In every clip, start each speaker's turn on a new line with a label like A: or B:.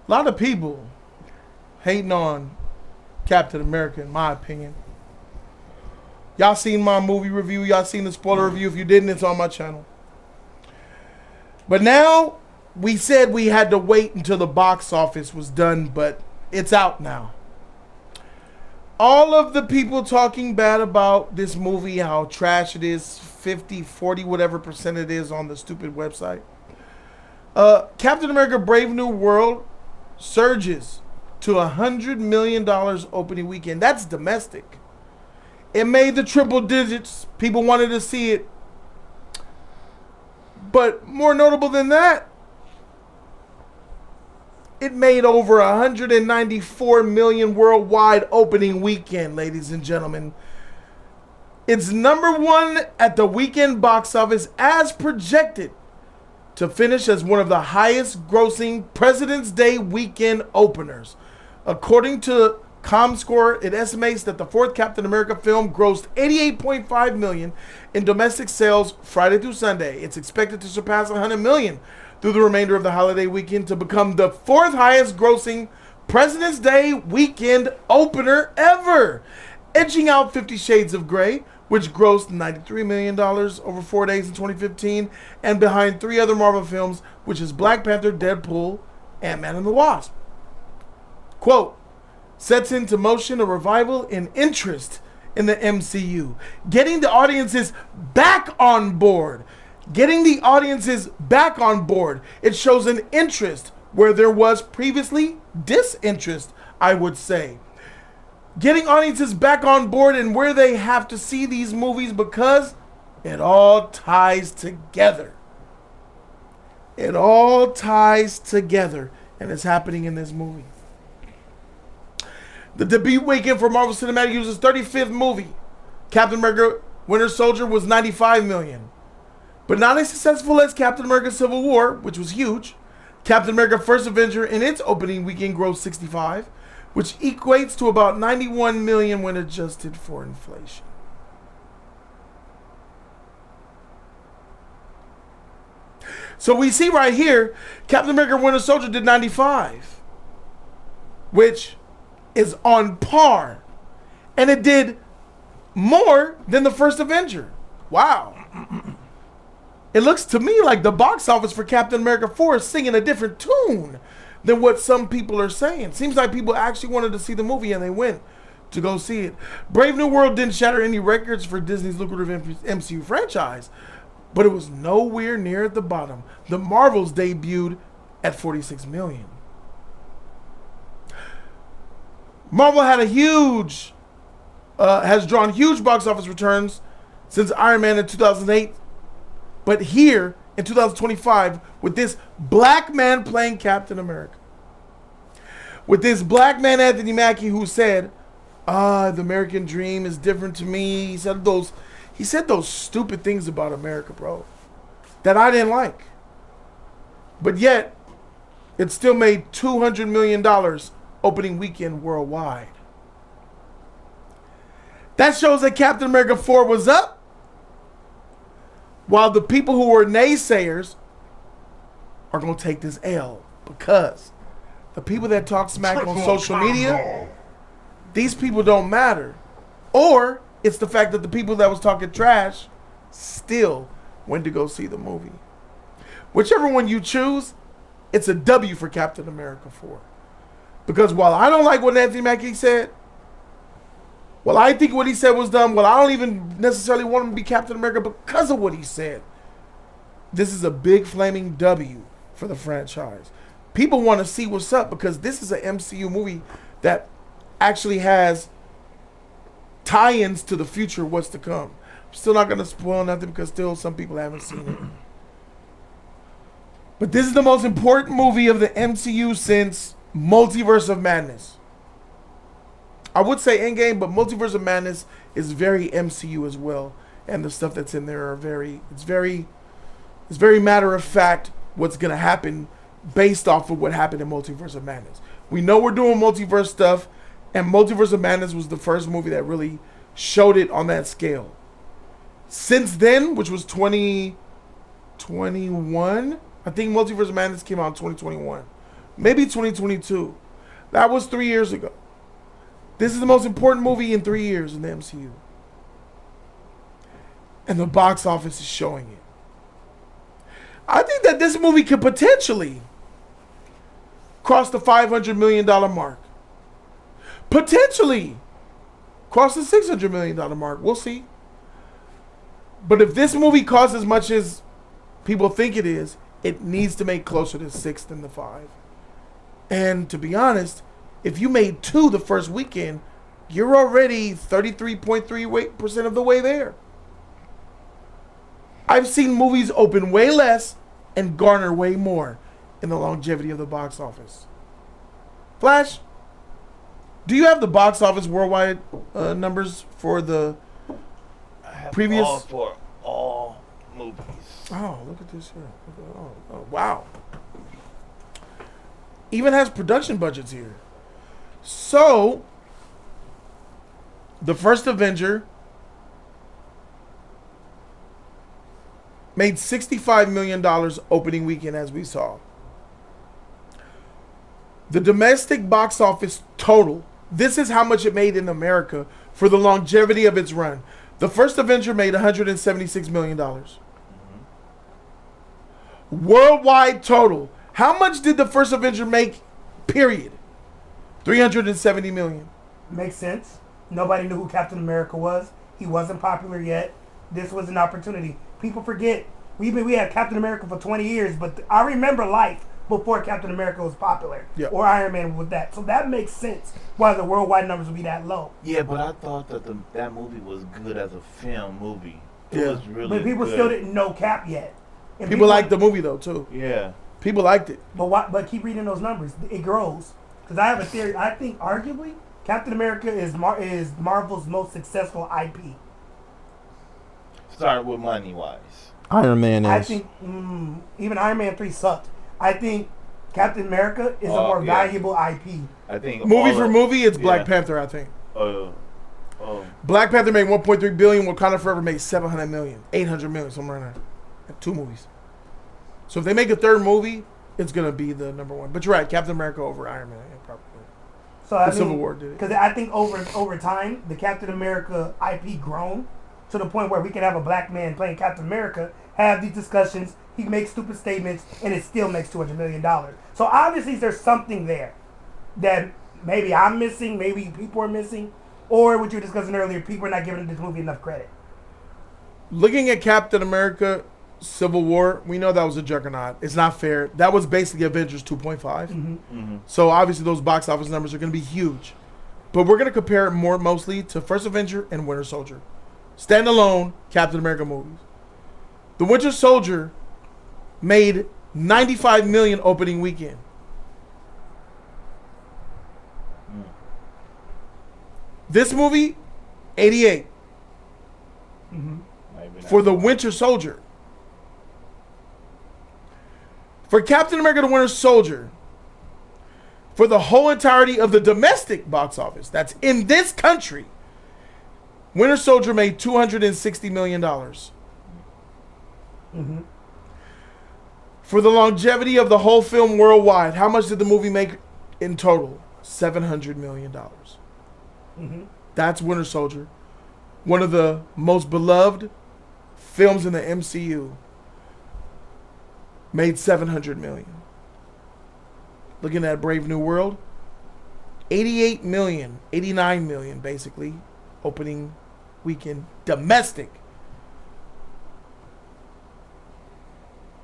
A: A lot of people hating on Captain America, in my opinion. Y'all seen my movie review. Y'all seen the spoiler review. If you didn't, it's on my channel. But now, we said we had to wait until the box office was done, but it's out now. All of the people talking bad about this movie, how trash it is, 50, 40, whatever percent it is on the stupid website. Captain America Brave New World surges to $100 million opening weekend. That's domestic. It made the triple digits. People wanted to see it. But more notable than that, it made over 194 million worldwide opening weekend, ladies and gentlemen. It's number one at the weekend box office as projected to finish as one of the highest grossing President's Day weekend openers. According to ComScore, it estimates that the fourth Captain America film grossed $88.5 million in domestic sales Friday through Sunday. It's expected to surpass $100 million through the remainder of the holiday weekend to become the fourth highest grossing President's Day weekend opener ever, edging out 50 Shades of Grey, which grossed $93 million over 4 days in 2015, and behind three other Marvel films, which is Black Panther, Deadpool, Ant-Man and the Wasp. Quote, sets into motion a revival in interest in the MCU, getting the audiences back on board. Getting the audiences back on board. It shows an interest where there was previously disinterest, I would say. Getting audiences back on board and where they have to see these movies because it all ties together. It all ties together, and it's happening in this movie. The debut weekend for Marvel Cinematic Universe's 35th movie, Captain America Winter Soldier, was $95 million. But not as successful as Captain America Civil War, which was huge. Captain America First Avenger in its opening weekend grossed 65, which equates to about $91 million when adjusted for inflation. So we see right here, Captain America Winter Soldier did 95, which is on par. And it did more than the First Avenger. Wow. It looks to me like the box office for Captain America 4 is singing a different tune than what some people are saying. Seems like people actually wanted to see the movie and they went to go see it. Brave New World didn't shatter any records for Disney's lucrative MCU franchise, but it was nowhere near at the bottom. The Marvels debuted at $46 million. Marvel had has drawn huge box office returns since Iron Man in 2008. But here, in 2025, with this black man playing Captain America, with this black man, Anthony Mackie, who said, the American dream is different to me. He said those stupid things about America, bro, that I didn't like. But yet, it still made $200 million opening weekend worldwide. That shows that Captain America 4 was up, while the people who were naysayers are going to take this L, because the people that talk smack on social media, these people don't matter. Or it's the fact that the people that was talking trash still went to go see the movie. Whichever one you choose, it's a W for Captain America 4. Because while I don't like what Anthony Mackie said, well, I think what he said was dumb. Well, I don't even necessarily want him to be Captain America because of what he said. This is a big flaming W for the franchise. People want to see what's up because this is an MCU movie that actually has tie-ins to the future, what's to come. I'm still not going to spoil nothing because still some people haven't seen it. But this is the most important movie of the MCU since Multiverse of Madness. I would say Endgame, but Multiverse of Madness is very MCU as well, and the stuff that's in there are very matter of fact what's gonna happen based off of what happened in Multiverse of Madness. We know we're doing multiverse stuff, and Multiverse of Madness was the first movie that really showed it on that scale. Since then, which was 2021, I think Multiverse of Madness came out in 2021. maybe 2022. That was 3 years ago. This is the most important movie in 3 years in the MCU. And the box office is showing it. I think that this movie could potentially cross the $500 million mark. Potentially cross the $600 million mark. We'll see. But if this movie costs as much as people think it is, it needs to make closer to 6 than the 5. And to be honest, if you made 2 the first weekend, you're already 33.3% of the way there. I've seen movies open way less and garner way more in the longevity of the box office. Flash, do you have the box office worldwide numbers for the previous?
B: All for all movies.
A: Oh, look at this here. Oh, wow. Even has production budgets here. So, the first Avenger made $65 million opening weekend, as we saw. The domestic box office total, this is how much it made in America for the longevity of its run. The first Avenger made $176 million. Worldwide total, how much did the first Avenger make, period? $370 million.
C: Makes sense. Nobody knew who Captain America was. He wasn't popular yet. This was an opportunity. People forget. We had Captain America for 20 years, but I remember life before Captain America was popular.
A: Yep.
C: Or Iron Man was that. So that makes sense why the worldwide numbers would be that low.
B: Yeah, but I thought that that movie was good as a film movie. It was really
C: But people
B: good.
C: Still didn't know Cap yet. And
A: People liked the movie, though, too.
B: Yeah.
A: People liked it.
C: But keep reading those numbers. It grows. Because I have a theory. I think, arguably, Captain America is Marvel's most successful IP.
B: Start with money-wise.
D: Iron Man is.
C: I think even Iron Man 3 sucked. I think Captain America is a more valuable IP.
B: I think
A: movie for movie, it's Black Panther, I think. Black Panther made $1.3 billion. Wakanda Forever made $700 million, $800 million, somewhere around there. 2 movies. So if they make a third movie, it's gonna be the number one. But you're right, Captain America over Iron Man, probably.
C: So I
A: mean, Civil War did it.
C: Because I think over time, the Captain America IP grown to the point where we can have a black man playing Captain America, have these discussions, he makes stupid statements, and it still makes $200 million. So obviously there's something there that maybe I'm missing, maybe people are missing, or what you were discussing earlier, people are not giving this movie enough credit.
A: Looking at Captain America Civil War, we know that was a juggernaut. It's not fair. That was basically Avengers 2.5. So obviously those box office numbers are going to be huge. But we're going to compare it mostly to First Avenger and Winter Soldier. Standalone Captain America movies. The Winter Soldier made $95 million opening weekend. This movie, 88 for the Winter Soldier. For Captain America the Winter Soldier, for the whole entirety of the domestic box office, that's in this country, Winter Soldier made $260 million. For the longevity of the whole film worldwide, how much did the movie make in total? $700 million. That's Winter Soldier. One of the most beloved films in the MCU. Made $700 million. Looking at Brave New World, 88 million, 89 million basically, opening weekend domestic.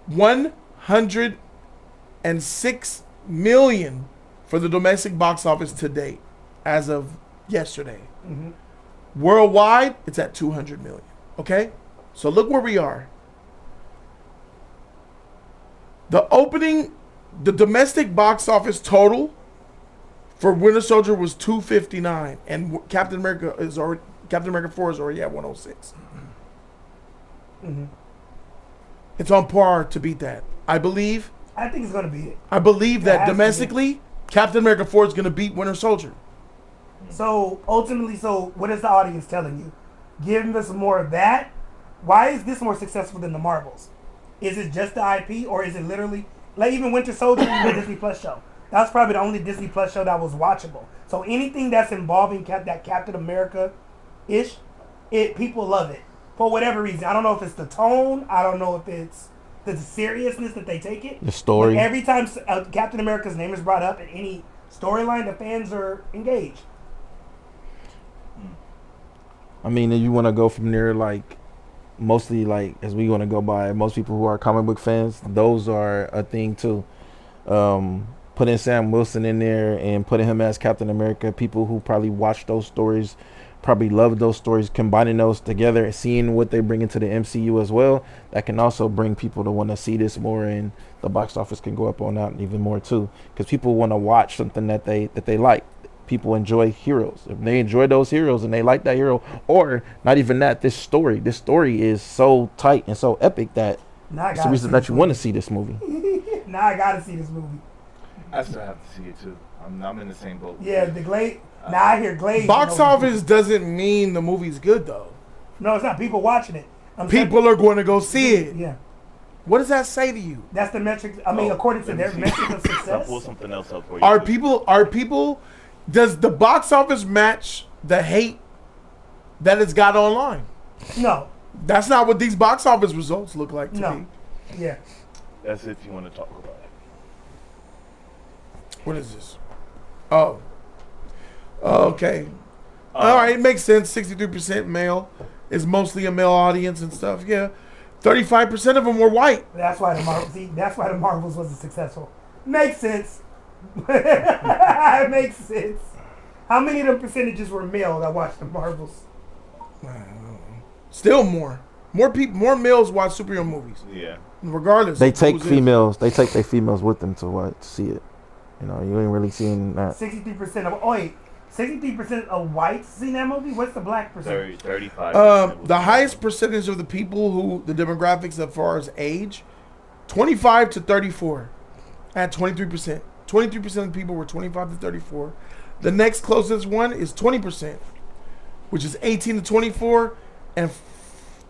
A: 106 million for the domestic box office to date, as of yesterday. Worldwide, it's at 200 million. Okay? So look where we are. The domestic box office total for Winter Soldier was 259, and Captain America 4 is already at 106. It's on par to beat that. I think
C: it's going to beat it.
A: I believe that domestically, Captain America 4 is going to beat Winter Soldier.
C: So ultimately, what is the audience telling you? Give us more of that. Why is this more successful than the Marvels? Is it just the IP, or is it literally like even Winter Soldier is a Disney Plus show? That's probably the only Disney Plus show that was watchable. So anything that's involving that Captain America ish, people love it for whatever reason. I don't know if it's the tone. I don't know if it's the seriousness that they take it.
D: The story.
C: But every time Captain America's name is brought up in any storyline, the fans are engaged.
D: I mean, if you want to go from there, like, mostly, like, as we want to go by, most people who are comic book fans, those are a thing, too. Putting Sam Wilson in there and putting him as Captain America, people who probably watch those stories probably love those stories, combining those together and seeing what they bring into the MCU as well. That can also bring people to want to see this more, and the box office can go up on that even more, too, because people want to watch something that they like. People enjoy heroes. If they enjoy those heroes and they like that hero, or not even that, this story is so tight and so epic that it's the reason that you want to see this movie.
C: Now I gotta see this movie.
B: I still have to see it too. I'm in the same boat.
C: Yeah, the Glade. Now I hear Glade.
A: Box office doesn't mean the movie's good though.
C: No, it's not. People watching it.
A: People are going to go see it.
C: Yeah.
A: What does that say to you?
C: That's the metric. I mean, according to their metric of
B: I'll
C: success.
B: pull something else up for you.
A: Are people? Does the box office match the hate that it's got online?
C: No.
A: That's not what these box office results look like to me.
C: Yeah.
B: That's if you want to talk about it.
A: What is this? Oh. Okay. All right, it makes sense. 63% male is mostly a male audience and stuff. Yeah. 35% of them were white.
C: That's why the Marvels. That's why the Marvels wasn't successful. Makes sense. It makes sense. How many of them percentages were male that watched the Marvels?
A: Still more. More males watch superhero movies.
B: Yeah.
A: Regardless.
D: They take females. They take their females with them to see it. You know, you ain't really seeing that.
C: 63% of 63% of whites seen that movie. What's the black percentage?
B: 35.
A: The highest percentage of the people who the demographics as far as age, 25 to 34, at 23%. 23% of the people were 25 to 34. The next closest one is 20%, which is 18 to 24, and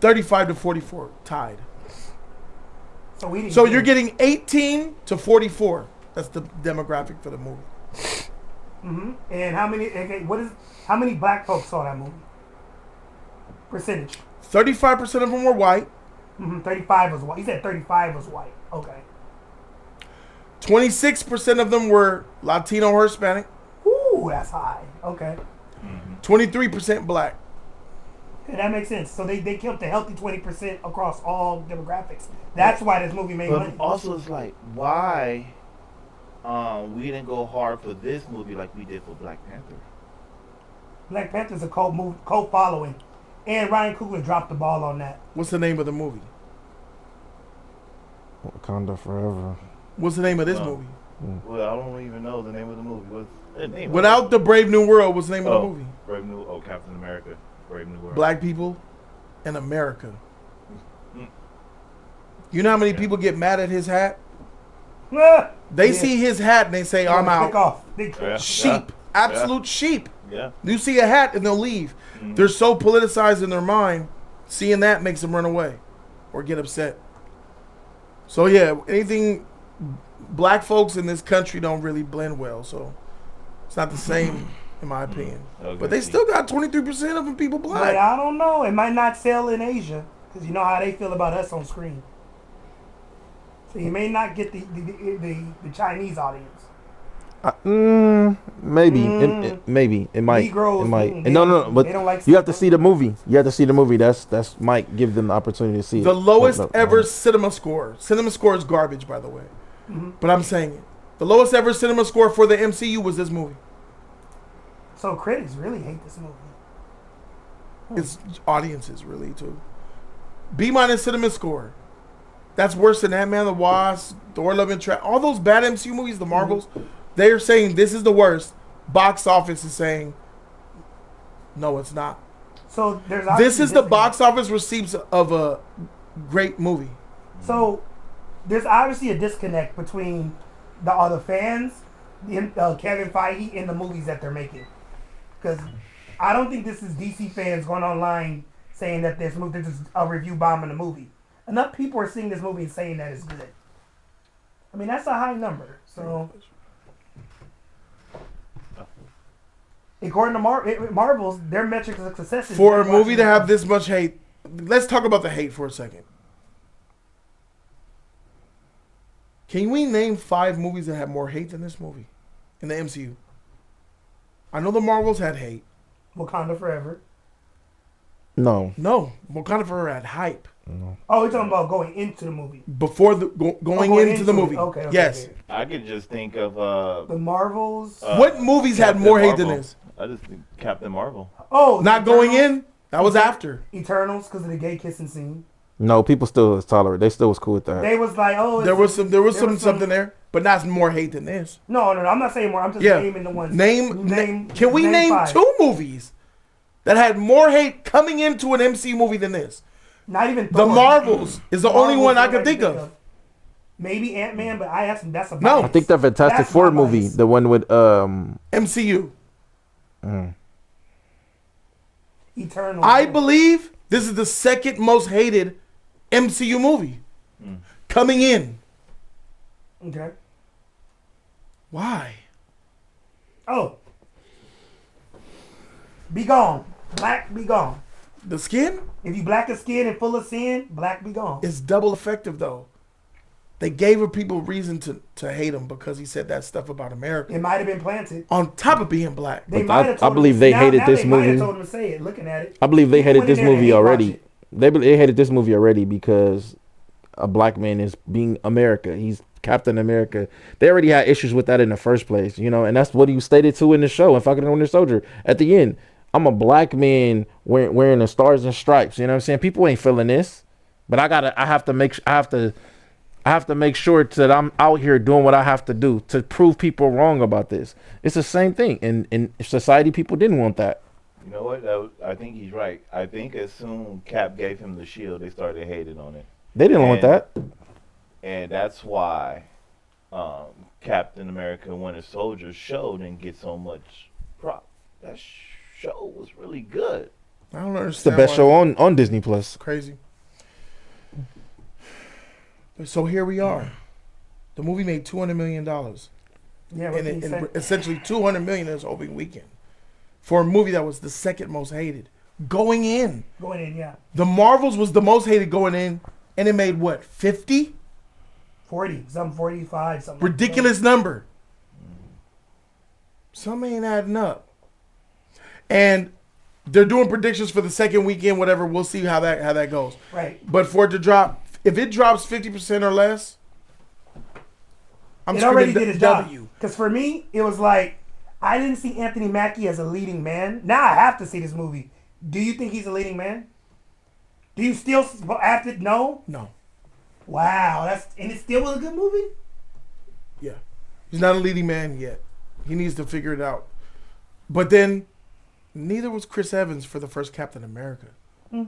A: 35 to 44 tied. So you're getting 18 to 44. That's the demographic for the movie.
C: Mm-hmm. And how many? Okay, how many black folks saw that movie? Percentage.
A: 35% of them were white.
C: Mm-hmm. 35 was white. You said 35 was white. Okay.
A: 26% of them were Latino or Hispanic.
C: Ooh, that's high. Okay.
A: 23% black.
C: Yeah, that makes sense. So they killed the healthy 20% across all demographics. That's why this movie made money.
B: But also, it's like, why we didn't go hard for this movie like we did for Black Panther?
C: Black Panther's a cult following, and Ryan Coogler dropped the ball on that.
A: What's the name of the movie?
D: Wakanda Forever.
A: What's the name of this movie?
B: Well, I don't even know the name of the movie. What's the name?
A: Without the Brave New World, what's the name of the movie?
B: Captain America, Brave New World.
A: Black people in America. You know how many people get mad at his hat? They see his hat and they say, I'm out. Sheep. Absolute sheep.
B: Yeah.
A: You see a hat and they'll leave. They're so politicized in their mind, seeing that makes them run away or get upset. So yeah, anything, black folks in this country don't really blend well, so it's not the same in my opinion. Okay. But they still got 23% of them people black.
C: But I don't know. It might not sell in Asia because you know how they feel about us on screen. So you may not get the Chinese audience.
D: Maybe it might.
C: Negroes,
D: it might. No. But
C: they don't like
D: you have to see the movie. You have to see the movie. That's might give them the opportunity to see it.
A: The lowest ever cinema score. Cinema score is garbage, by the way. But I'm saying it. The lowest ever cinema score for the MCU was this movie.
C: So critics really hate this movie.
A: It's audiences really too. B- cinema score. That's worse than Ant-Man the Wasp, Thor: Love and Thunder. All those bad MCU movies, the Marvels, they're saying this is the worst. Box office is saying, no, it's not.
C: So
A: this is the box office receipts of a great movie.
C: So there's obviously a disconnect between the fans, Kevin Feige, and the movies that they're making. Because I don't think this is DC fans going online saying that this is a review bomb in the movie. Enough people are seeing this movie and saying that it's good. I mean, that's a high number. So According to Marvel's, their metrics of success is
A: For a movie to have this much hate, let's talk about the hate for a second. Can we name 5 movies that have more hate than this movie in the MCU? I know the Marvels had hate.
C: Wakanda Forever.
D: No.
A: No, Wakanda Forever had hype.
D: No.
C: Oh, you're talking about going into the movie.
A: Before the going into the movie.
C: Okay.
A: Yes.
C: Okay.
B: I could just think of
C: The Marvels.
A: What movies had
B: Captain
A: more hate
B: Marvel.
A: than this?
B: I just think Captain Marvel.
C: Oh,
A: Not going in? That was after.
C: Eternals because of the gay kissing scene.
D: No, people still was tolerant. They still was cool with that.
C: They was like, oh,
A: There was something there, but not more hate than this.
C: No, I'm not saying more. I'm just
A: Yeah.
C: naming the ones.
A: Can we name
C: 5.
A: 2 movies that had more hate coming into an MC movie than this?
C: Not even
A: The
C: Thor.
A: Marvels is the only
C: Marvel's
A: one I
C: what
A: can think of.
C: Maybe Ant-Man, but I asked him. That's a
A: No.
C: bias.
D: I think the Fantastic
C: That's
D: Four
C: my
D: movie,
C: bias.
D: the one with
A: MCU.
C: Eternals.
A: I believe this is the second most hated MCU movie coming in.
C: Okay.
A: Why?
C: Oh. Be gone. Black, be gone.
A: The skin
C: If you black of skin and full of sin, black be gone.
A: is double effective though. They gave people reason to hate him because he said that stuff about America.
C: It might have been planted.
A: On top of being black.
C: They
D: But
C: might have
D: I
C: told
D: believe
C: him,
D: they
C: now,
D: hated
C: now
D: this
C: they might have
D: movie.
C: told him to say it. Looking at it,
D: I believe they
C: People
D: hated
C: went
D: this
C: in there to
D: movie
C: hate watch
D: already.
C: it.
D: They hated this movie already because a black man is being America. He's Captain America. They already had issues with that in the first place, you know, and that's what he stated to in the show and fucking Winter Soldier at the end. I'm a black man wearing the stars and stripes. You know what I'm saying? People ain't feeling this, but I have to make sure that I'm out here doing what I have to do to prove people wrong about this. It's the same thing. In society, people didn't want that.
B: You know what? I think he's right. I think as soon Cap gave him the shield, they started hating on it.
D: They didn't want that.
B: And that's why Captain America Winter Soldier show didn't get so much prop. That show was really good.
A: I don't understand.
D: It's the best show on Disney Plus.
A: Crazy. So here we are. The movie made $200 million.
C: Yeah, what
A: And
C: he said.
A: essentially $200 million in its opening weekend. For a movie that was the second most hated. Going in.
C: Going in, yeah.
A: The Marvels was the most hated going in. And it made what? 50?
C: 40, some 45, something.
A: Ridiculous number. Some ain't adding up. And they're doing predictions for the second weekend, whatever. We'll see how that goes.
C: Right.
A: But for it to drop, if it drops 50% or less, I'm
C: It already
A: screaming
C: did its job.
A: W.
C: Because for me, it was like, I didn't see Anthony Mackie as a leading man. Now I have to see this movie. Do you think he's a leading man? Do you still have to? No?
A: No.
C: Wow. And it still was a good movie?
A: Yeah. He's not a leading man yet. He needs to figure it out. But then, neither was Chris Evans for the first Captain America.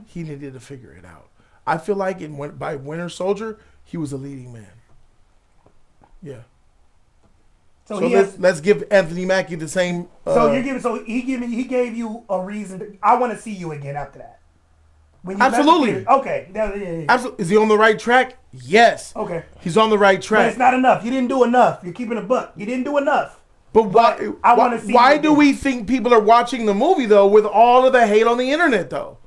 A: He needed to figure it out. I feel like by Winter Soldier, he was a leading man. Yeah. So let's give Anthony Mackie the same.
C: He gave you a reason. I want to see you again after that. When you
A: Absolutely.
C: left the theater- okay. Yeah.
A: Absolutely. Is he on the right track? Yes.
C: Okay.
A: He's on the right
C: But
A: track.
C: it's not enough. You didn't do enough. You're keeping a buck. You didn't do enough.
A: But why?
C: I wanna see
A: Why
C: you
A: do
C: again.
A: we think people are watching the movie though, with all of the hate on the internet though?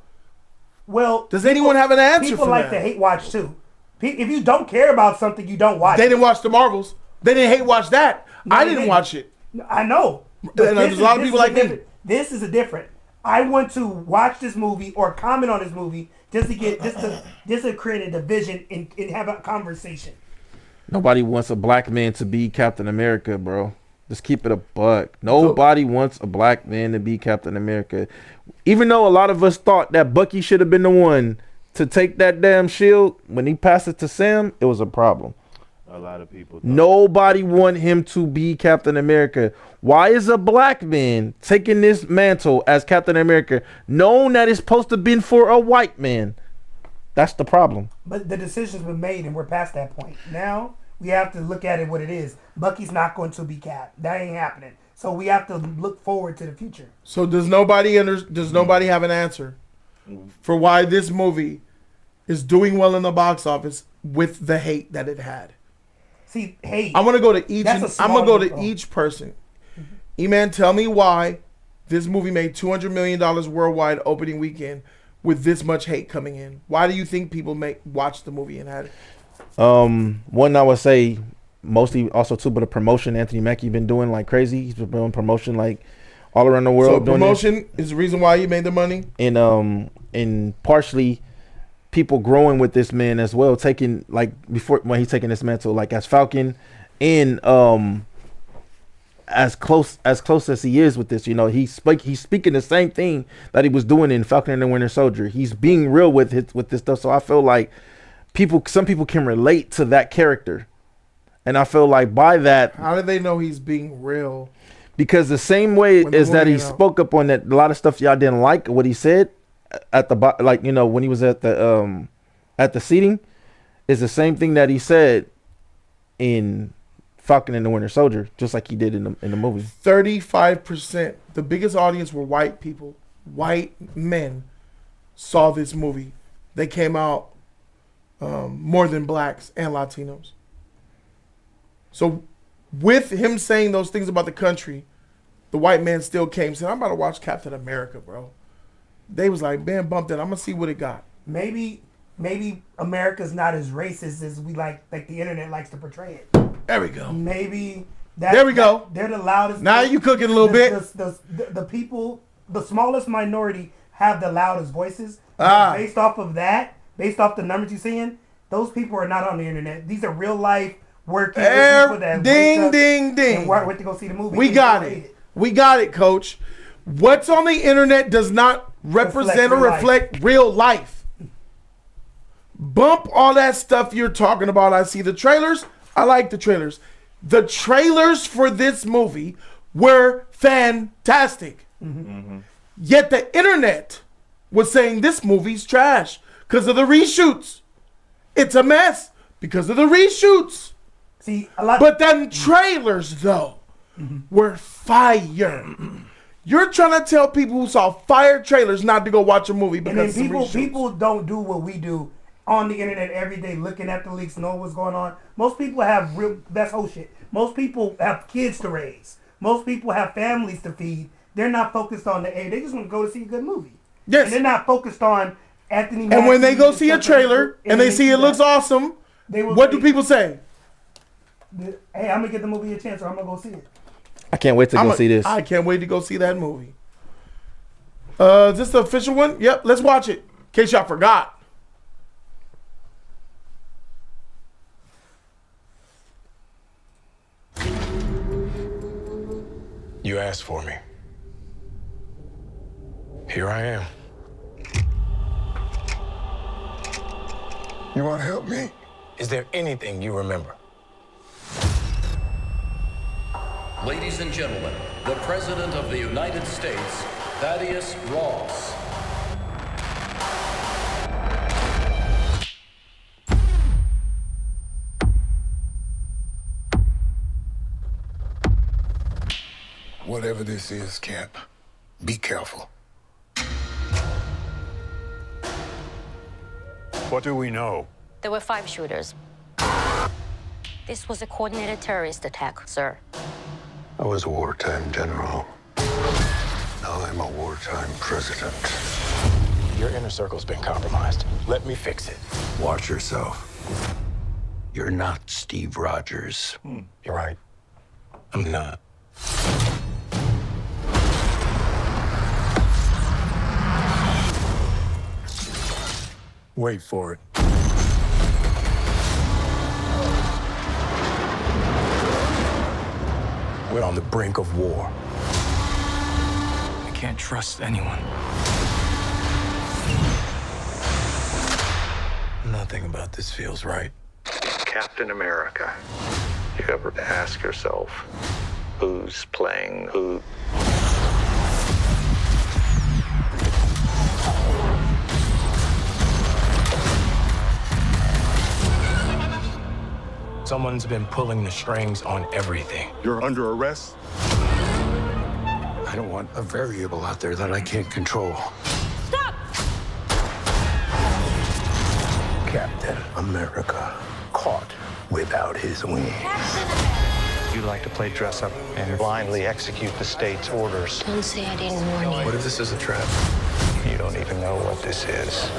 C: Well,
A: Does anyone have an answer
C: people
A: for
C: like
A: that?
C: to hate watch too. If you don't care about something, you don't watch
A: They
C: it.
A: didn't watch the Marvels. They didn't hate watch that.
C: No,
A: I
C: they
A: didn't
C: didn't.
A: watch it.
C: I know.
A: And
C: But
A: there's a lot of people like me.
C: This is a different. I want to watch this movie or comment on this movie just to create a division and have a conversation.
D: Nobody wants a black man to be Captain America, bro. Just keep it a buck. Nobody wants a black man to be Captain America. Even though a lot of us thought that Bucky should have been the one to take that damn shield, when he passed it to Sam, it was a problem.
B: A lot of people.
D: Nobody want him to be Captain America. Why is a black man taking this mantle as Captain America, knowing that it's supposed to be for a white man? That's the problem.
C: But the decision's been made, and we're past that point. Now we have to look at it what it is. Bucky's not going to be Cap. That ain't happening. So we have to look forward to the future.
A: So does nobody have an answer for why this movie is doing well in the box office with the hate that it had?
C: See, hate.
A: I'm gonna go to each.
C: That's a
A: I'm gonna go
C: small
A: to
C: group.
A: each person. E-Man, tell me why This movie made $200 million worldwide opening weekend with this much hate coming in? Why do you think people watch the movie and had it?
D: One, I would say mostly also too, but a promotion Anthony Mackie been doing like crazy. He's been doing promotion like all around the world.
A: So promotion is the reason why he made the money?
D: And partially people growing with this man as well, taking like before when he's taking this mantle like as Falcon and as close as he is with this, you know, he's speaking the same thing that he was doing in Falcon and the Winter Soldier. He's being real with this stuff. So I feel like some people can relate to that character. And I feel like by that,
A: how do they know he's being real?
D: Because the same way is that he spoke up on that a lot of stuff y'all didn't like what he said at the like, you know, when he was at the seating, is the same thing that he said in Falcon and the Winter Soldier, just like he did in the movie.
A: 35%. The biggest audience were white people. White men saw this movie. They came out more than blacks and Latinos. So with him saying those things about the country, the white man still came and said, I'm about to watch Captain America, bro. They was like, man, bump that. I'm going to see what it got.
C: Maybe America's not as racist as we like the internet likes to portray it.
A: There we go.
C: Maybe
A: there we go.
C: They're the loudest.
A: Now you cooking a little bit.
C: The people, the smallest minority have the loudest voices. Based off of that, based off the numbers you're seeing, those people are not on the internet. These are real life working people that
A: ding.
C: And went to go see the movie.
A: We got it. We got it, Coach. What's on the internet does not represent or reflect real life. Bump all that stuff you're talking about. I see the trailers. I like the trailers. The trailers for this movie were fantastic. Mm-hmm. Yet the internet was saying this movie's trash because of the reshoots. It's a mess because of the reshoots.
C: See, a lot.
A: But then trailers, though, were fire. You're trying to tell people who saw fire trailers not to go watch a movie because
C: and then people don't do what we do on the internet every day, looking at the leaks, knowing what's going on. Most people have that's whole shit. Most people have kids to raise. Most people have families to feed. They're not focused on the air. They just want to go to see a good movie.
A: Yes.
C: And they're not focused on Anthony Mackie.
A: And when they go see a trailer and they see it looks awesome, what do people say?
C: Hey, I'm going to give the movie a chance or I'm going to go see it.
D: I can't wait to go see this.
A: I can't wait to go see that movie. Is this the official one? Yep, let's watch it. In case y'all forgot.
E: You asked for me. Here I am.
F: You want to help me?
E: Is there anything you remember?
G: Ladies and gentlemen, the President of the United States, Thaddeus Ross.
F: Whatever this is, Cap, be careful.
E: What do we know?
H: There were 5 shooters. This was a coordinated terrorist attack, sir.
F: I was a wartime general. Now I'm a wartime president.
E: Your inner circle's been compromised. Let me fix it.
F: Watch yourself. You're not Steve Rogers.
E: You're right. I'm not. Wait for it. We're on the brink of war.
I: I can't trust anyone.
E: Nothing about this feels right.
J: Captain America. You ever ask yourself, who's playing who?
E: Someone's been pulling the strings on everything.
F: You're under arrest? I don't want a variable out there that I can't control.
H: Stop!
F: Captain America caught without his wings.
E: you like to play dress up and
J: blindly execute the state's orders.
H: Don't say I didn't warn you.
E: What if this is a trap?
J: You don't even know what this is.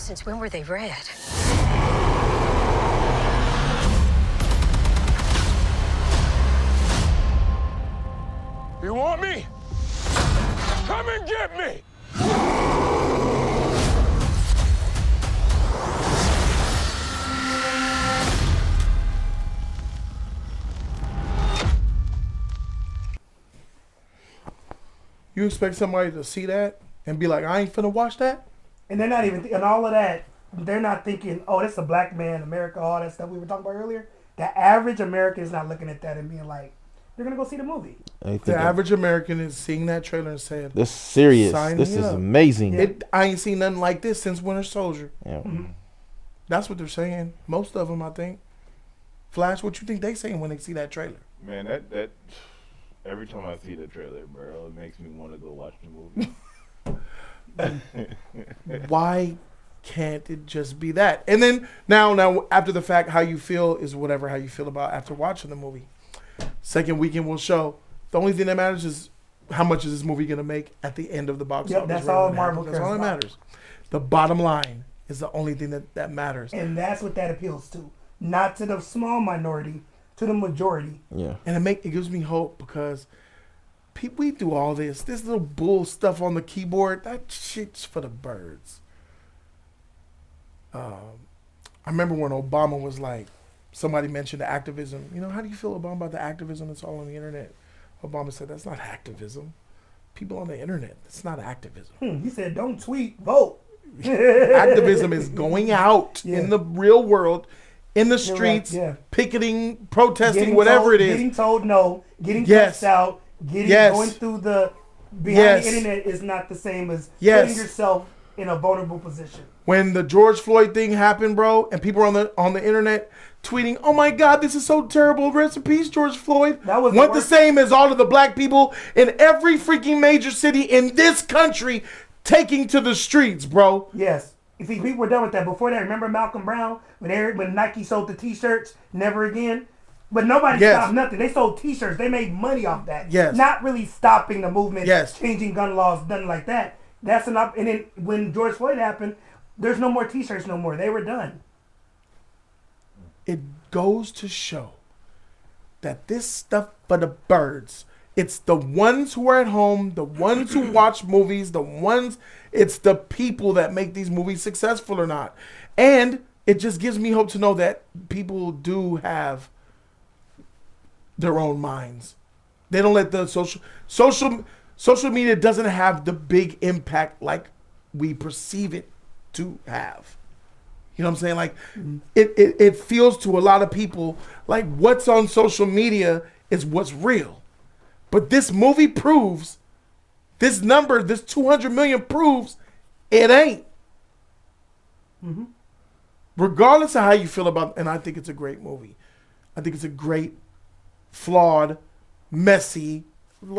H: Since when were they red?
E: You want me? Come and get me!
A: You expect somebody to see that and be like, I ain't finna watch that?
C: And they're not even, and all of that, they're not thinking, oh, that's a black man, America, all that stuff we were talking about earlier. The average American is not looking at that and being like, they're going to go see the movie.
A: The average American is seeing that trailer and saying,
D: this is serious.
A: Sign
D: This
A: me
D: is
A: up.
D: amazing.
C: Yeah.
A: I ain't seen nothing like this since Winter Soldier.
D: Yeah.
A: That's what they're saying. Most of them, I think. Flash, what you think they saying when they see that trailer?
B: Man, that every time I see the trailer, bro, it makes me want to go watch the movie.
A: Why can't it just be that? And then now after the fact, how you feel is whatever how you feel about after watching the movie. Second weekend will show. The only thing that matters is how much is this movie going to make at the end of the box office.
C: That's all Marvel
A: That's
C: cares
A: all that
C: about.
A: matters. The bottom line is the only thing that matters.
C: And that's what that appeals to. Not to the small minority, to the majority.
D: Yeah.
A: And it gives me hope because we do all this little bull stuff on the keyboard. That shit's for the birds. I remember when Obama was like, somebody mentioned the activism. You know, how do you feel, Obama, about the activism that's all on the internet? Obama said, that's not activism. People on the internet, that's not activism.
C: He said, don't tweet, vote.
A: Activism is going out in the real world, in the streets,
C: right, yeah.
A: picketing, protesting,
C: Getting
A: whatever
C: told,
A: it is.
C: Getting told no, getting
A: Yes.
C: cussed out, going through the behind the internet is not the same as putting yourself in a vulnerable position.
A: When the George Floyd thing happened, bro, and people were on the internet tweeting, "Oh my God, this is so terrible! Rest in peace, George Floyd."
C: That was
A: the same as all of the black people in every freaking major city in this country taking to the streets, bro.
C: Yes. You see, people were done with that. Before that, remember Malcolm Brown when Nike sold the T-shirts, never again. But nobody stopped nothing. They sold T-shirts. They made money off that.
A: Yes.
C: Not really stopping the movement.
A: Yes.
C: Changing gun laws, nothing like that. That's enough. And then when George Floyd happened, there's no more T-shirts no more. They were done.
A: It goes to show that this stuff for the birds. It's the ones who are at home, the ones who watch movies, it's the people that make these movies successful or not. And it just gives me hope to know that people do have their own minds. They don't let the social media doesn't have the big impact like we perceive it to have. You know what I'm saying? Like it feels to a lot of people like what's on social media is what's real. But this movie proves, this number, this 200 million proves it ain't.
C: Mm-hmm.
A: Regardless of how you feel about, and I think it's a great movie. I think it's a great, flawed, messy,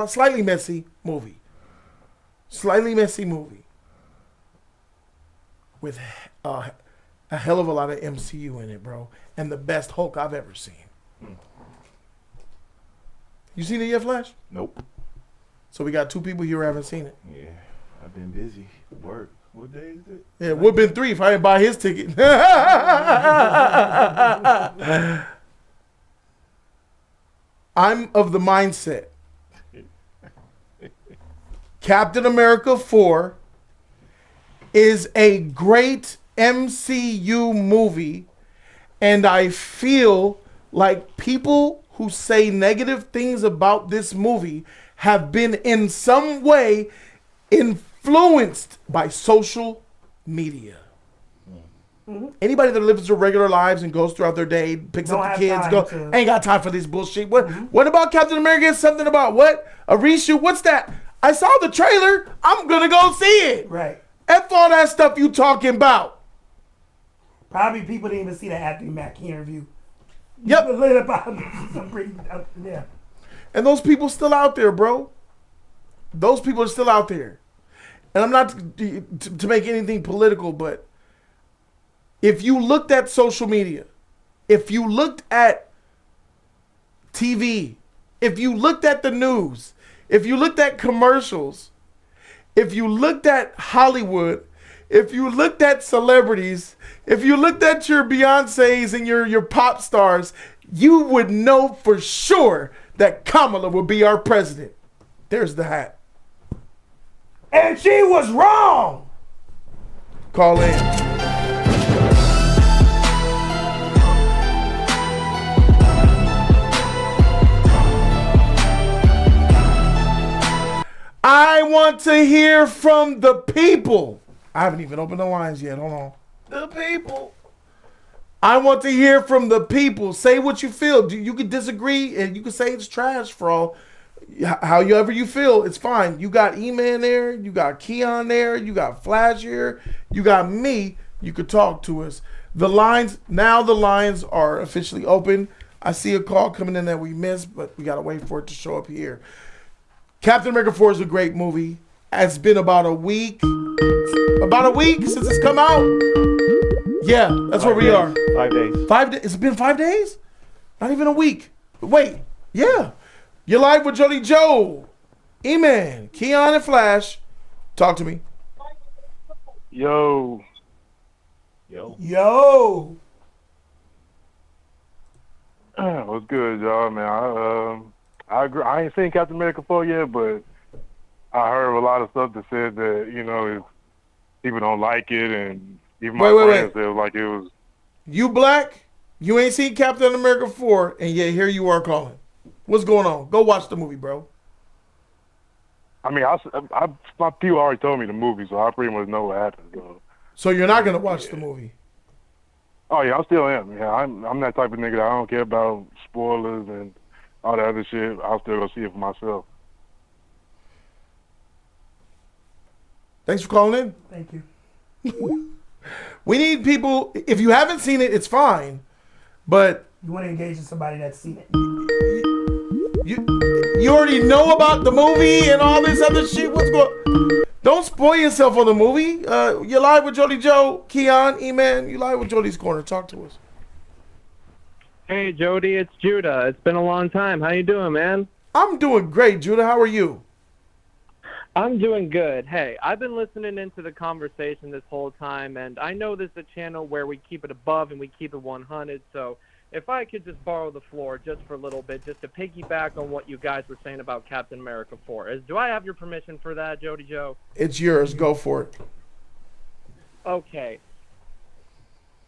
A: slightly messy movie. Slightly messy movie. With a hell of a lot of MCU in it, bro. And the best Hulk I've ever seen. You seen it yet, Flash?
B: Nope.
A: So we got two people here who haven't seen it.
B: Yeah, I've been busy. Work. What day is it?
A: Yeah, it would have been 3 if I didn't buy his ticket. I'm of the mindset. Captain America 4 is a great MCU movie, and I feel like people who say negative things about this movie have been in some way influenced by social media. Mm-hmm. Anybody that lives their regular lives and goes throughout their day, picks up the kids, ain't got time for this bullshit. What about Captain America? Something about what? A reshoot? What's that? I saw the trailer. I'm gonna go see it.
C: Right.
A: F all that stuff you talking about.
C: Probably people didn't even see the Anthony Mackie interview.
A: Yep.
C: Yeah.
A: And those people still out there, bro. Those people are still out there. And I'm not to make anything political, but If you looked at social media, if you looked at TV, if you looked at the news, if you looked at commercials, if you looked at Hollywood, if you looked at celebrities, if you looked at your Beyoncés and your pop stars, you would know for sure that Kamala would be our president. There's the hat.
C: And she was wrong.
A: Call in. I want to hear from the people. I haven't even opened the lines yet. Hold on.
B: The people.
A: I want to hear from the people. Say what you feel. You can disagree and you can say it's trash for all. However you feel, it's fine. You got E-Man there. You got Keon there. You got Flash here. You got me. You could talk to us. The lines are officially open. I see a call coming in that we missed, but we got to wait for it to show up here. Captain America 4 is a great movie. It's been about a week since it's come out. Yeah, that's where we are.
B: 5 days.
A: 5 days. It's been 5 days? Not even a week. Wait, yeah. You're live with Jody Joe, E-Man, Keon, and Flash. Talk to me.
K: Yo. What's good, y'all, man? I agree. I ain't seen Captain America 4 yet, but I heard a lot of stuff that said that, if people don't like it, and even my friends said like it was.
A: You black? You ain't seen Captain America 4, and yet here you are calling. What's going on? Go watch the movie, bro.
K: I mean, my people already told me the movie, so I pretty much know what happens.
A: So you're not gonna watch the movie?
K: Oh yeah, I still am. Yeah, I'm that type of nigga that I don't care about spoilers and all that other shit. I'll still go see it for myself.
A: Thanks for calling in.
C: Thank you.
A: We need people. If you haven't seen it, it's fine. But
C: you want to engage with somebody that's seen it.
A: You already know about the movie and all this other shit. What's going? Don't spoil yourself on the movie. You're live with Jody Joe, Keon, E-Man. You live with Jody's Corner. Talk to us.
L: Hey, Jody, it's Judah. It's been a long time. How you doing, man?
A: I'm doing great, Judah. How are you?
L: I'm doing good. Hey, I've been listening into the conversation this whole time, and I know this is a channel where we keep it above and we keep it 100, so if I could just borrow the floor just for a little bit, just to piggyback on what you guys were saying about Captain America 4. Do I have your permission for that, Jody Joe?
A: It's yours. Go for it.
L: Okay.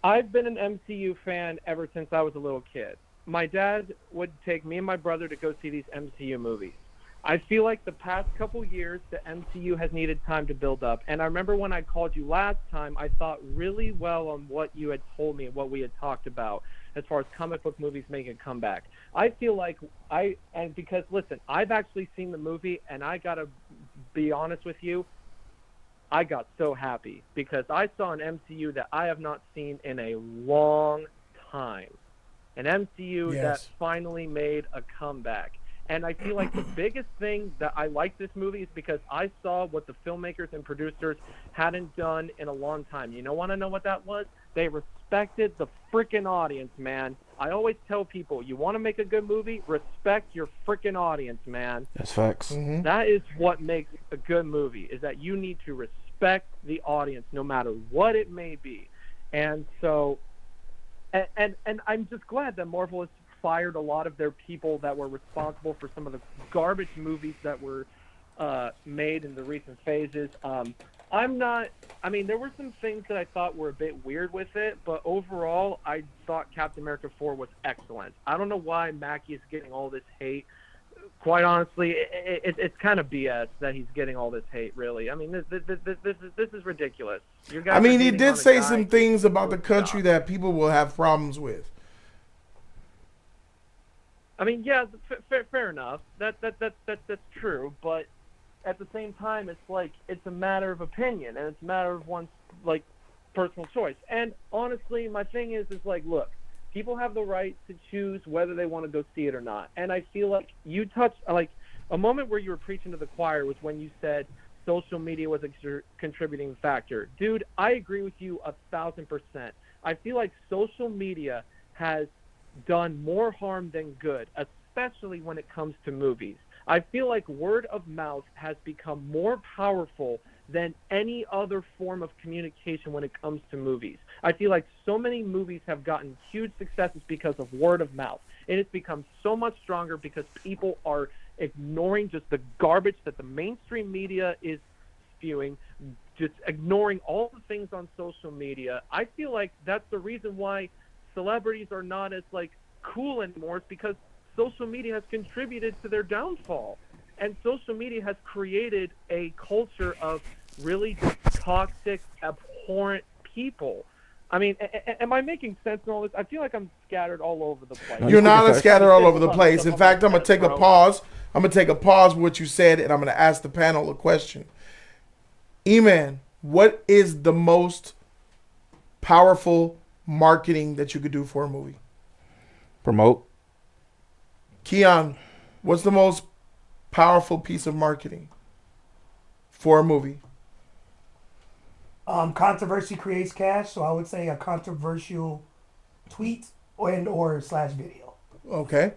L: I've been an MCU fan ever since I was a little kid. My dad would take me and my brother to go see these MCU movies. I feel like the past couple years, the MCU has needed time to build up. And I remember when I called you last time, I thought really well on what you had told me and what we had talked about as far as comic book movies making a comeback. I feel like because listen, I've actually seen the movie, and I gotta be honest with you, I got so happy because I saw an MCU that I have not seen in a long time. An MCU that finally made a comeback. And I feel like the biggest thing that I like this movie is because I saw what the filmmakers and producers hadn't done in a long time. You want to know what that was? They respected the freaking audience, man. I always tell people, you want to make a good movie? Respect your freaking audience, man.
D: That's facts.
A: Mm-hmm.
L: That is what makes a good movie, is that you need to respect the audience no matter what it may be. And so, and I'm just glad that Marvel has fired a lot of their people that were responsible for some of the garbage movies that were made in the recent phases. There were some things that I thought were a bit weird with it, but overall, I thought Captain America 4 was excellent. I don't know why Mackie is getting all this hate. Quite honestly, it's kind of BS that he's getting all this hate, really. I mean, this is ridiculous. He
A: did say some things about the country that people will have problems with.
L: I mean, yeah, fair enough. That's true, but at the same time, it's like it's a matter of opinion and it's a matter of one's personal choice. And honestly, my thing is like, look, people have the right to choose whether they want to go see it or not. And I feel like you touched a moment where you were preaching to the choir was when you said social media was a contributing factor. Dude, I agree with you 1,000%. I feel like social media has done more harm than good, especially when it comes to movies. I feel like word of mouth has become more powerful than any other form of communication when it comes to movies. I feel like so many movies have gotten huge successes because of word of mouth. And it's become so much stronger because people are ignoring just the garbage that the mainstream media is spewing, just ignoring all the things on social media. I feel like that's the reason why celebrities are not as like cool anymore. It's because social media has contributed to their downfall. And social media has created a culture of really toxic, abhorrent people. I mean, am I making sense in all this? I feel like I'm scattered all over the place.
A: You're not scattered all over the place. In fact, I'm going to take a pause. I'm going to take a pause with what you said, and I'm going to ask the panel a question. E-Man, what is the most powerful marketing that you could do for a movie?
D: Promote.
A: Keon, what's the most powerful piece of marketing for a movie?
C: Controversy creates cash, so I would say a controversial tweet or slash video.
A: Okay.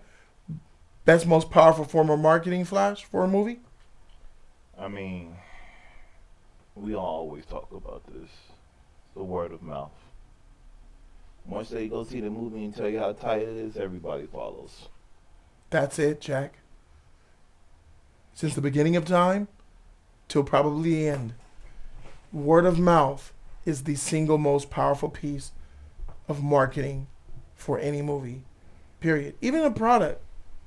A: That's most powerful form of marketing, Flash, for a movie?
B: I mean, we always talk about this. The word of mouth. Once they go see the movie and tell you how tight it is, everybody follows.
A: That's it, Jack. Since the beginning of time till probably the end, word of mouth is the single most powerful piece of marketing for any movie, period. Even a product.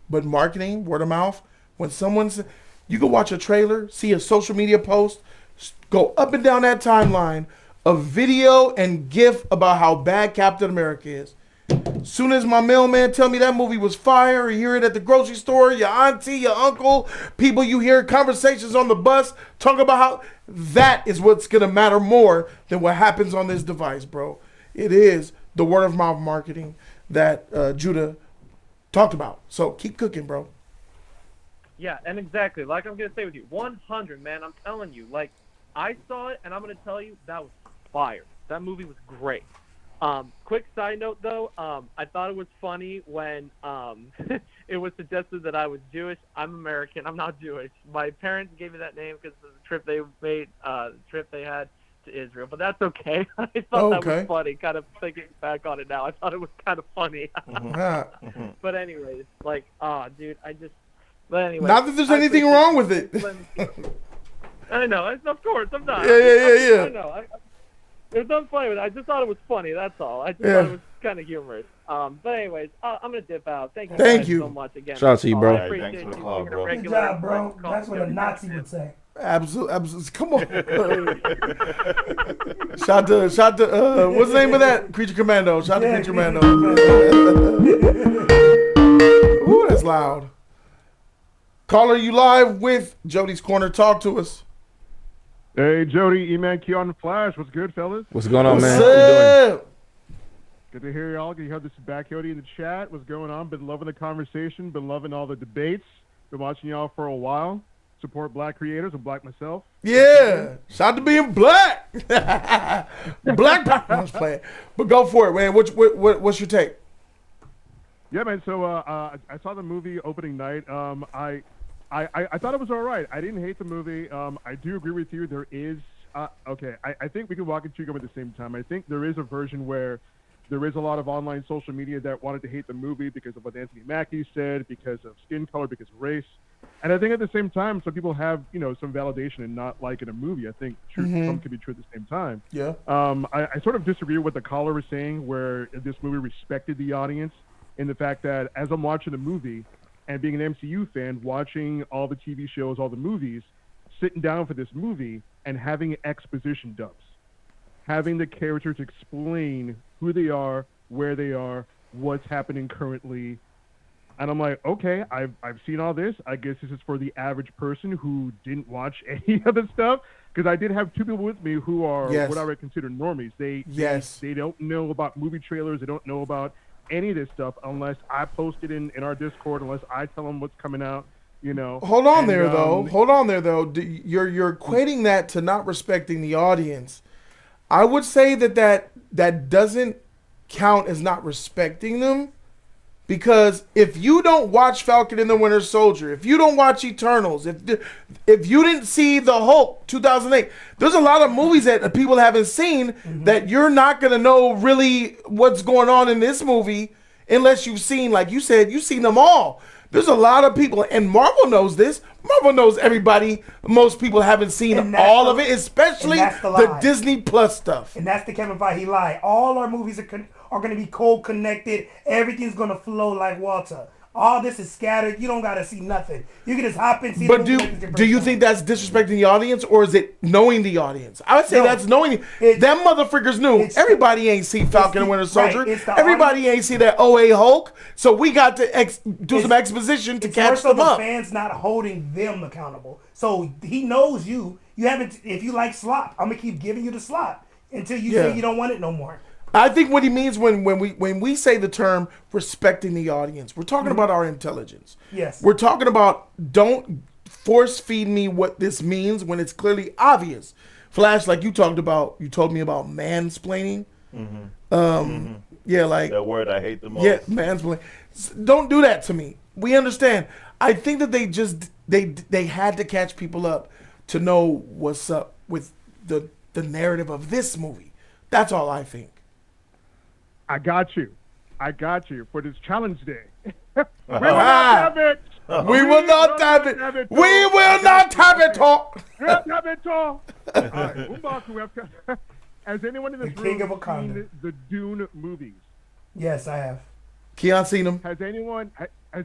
A: But marketing, word of mouth, when someone's, you can watch a trailer, see a social media post, go up and down that timeline of video and GIF about how bad Captain America is. Soon as my mailman tell me that movie was fire, or you hear it at the grocery store, your auntie, your uncle, people you hear conversations on the bus talk about how, that is what's going to matter more than what happens on this device, bro. It is the word of mouth marketing that Judah talked about. So keep cooking, bro.
L: Yeah, and exactly. Like I'm going to say with you, 100, man. I'm telling you. Like, I saw it, and I'm going to tell you, that was fire. That movie was great. Quick side note, though, I thought it was funny when it was suggested that I was Jewish. I'm American. I'm not Jewish. My parents gave me that name because of the trip they made, the trip they had to Israel. But that's okay. I thought that was funny. Kind of thinking back on it now, I thought it was kind of funny. But anyways, like, dude, But anyway.
A: Not that there's anything wrong with it.
L: I know. Of course, I'm not.
A: Yeah.
L: I know. There's nothing funny with it. I just thought it was funny. That's all. I just thought it was kind of humorous. But anyways, I'm gonna dip out. Thank you so much again.
D: Shout out to you, bro.
L: I appreciate
B: thanks for the
L: you
B: call,
L: being a
B: bro.
L: regular.
C: Good job, bro. That's what a Nazi would say.
A: Absolutely. Come on. Shout to what's the name of that? Creature Commando. Shout to Creature Commando. Ooh, that's loud. Caller, you live with Jody's Corner. Talk to us.
K: Hey, Jody, E-Man, Keon, Flash. What's good, fellas?
D: What's going on, man?
A: What's up?
K: Good to hear y'all. You have this back, Jody, in the chat. What's going on? Been loving the conversation. Been loving all the debates. Been watching y'all for a while. Support black creators. I'm black myself.
A: Yeah. Shout out to being black. Black. I was playing. But go for it, man. What's your take?
K: Yeah, man. So I saw the movie opening night. I thought it was all right. I didn't hate the movie. I do agree with you. There is okay. I think we can walk and chew gum at the same time. I think there is a version where there is a lot of online social media that wanted to hate the movie because of what Anthony Mackie said, because of skin color, because of race. And I think at the same time, some people have, some validation in not liking a movie. I think some can be true at the same time.
A: Yeah.
K: I sort of disagree with what the caller was saying, where this movie respected the audience in the fact that as I'm watching the movie and being an MCU fan, watching all the TV shows, all the movies, sitting down for this movie and having exposition dumps, having the characters explain who they are, where they are, what's happening currently. And I'm like, okay, I've seen all this. I guess this is for the average person who didn't watch any of the stuff. Because I did have two people with me who are what I would consider normies. They don't know about movie trailers. They don't know about any of this stuff unless I post it in our Discord, unless I tell them what's coming out.
A: Hold on there, though. You're equating that to not respecting the audience. I would say that doesn't count as not respecting them. Because if you don't watch Falcon and the Winter Soldier, if you don't watch Eternals, if you didn't see The Hulk 2008, there's a lot of movies that people haven't seen that you're not going to know really what's going on in this movie unless you've seen, like you said, you've seen them all. There's a lot of people, and Marvel knows this. Marvel knows everybody. Most people haven't seen all of it, especially the Disney Plus stuff.
C: And that's the Kevin Feige lie. All our movies are going to be cold connected. Everything's going to flow like water. All this is scattered. You don't got to see nothing. You can just hop in, see
A: but
C: the movie.
A: do you think that's disrespecting the audience, or is it knowing the audience? I would say that's knowing. Them motherfuckers knew. Everybody ain't see Falcon and Winter Soldier. Right, everybody ain't see that OA Hulk. So we got to do some exposition to catch them up.
C: The fans not holding them accountable. So he knows you. You haven't. If you like slop, I'm gonna keep giving you the slop until you say you don't want it no more.
A: I think what he means when we say the term respecting the audience, we're talking about our intelligence.
C: Yes.
A: We're talking about don't force feed me what this means when it's clearly obvious. Flash, like you told me about mansplaining. Yeah, like
B: that word I hate the most.
A: Yeah, mansplaining. Don't do that to me. We understand. I think that they had to catch people up to know what's up with the narrative of this movie. That's all I think.
M: I got you for this challenge day. We will not have it.
A: We will not have it. We will not have it all.
M: We'll have it all. All right, has anyone in this room seen the Dune movies?
C: Yes, I have.
A: Keon seen them.
M: Has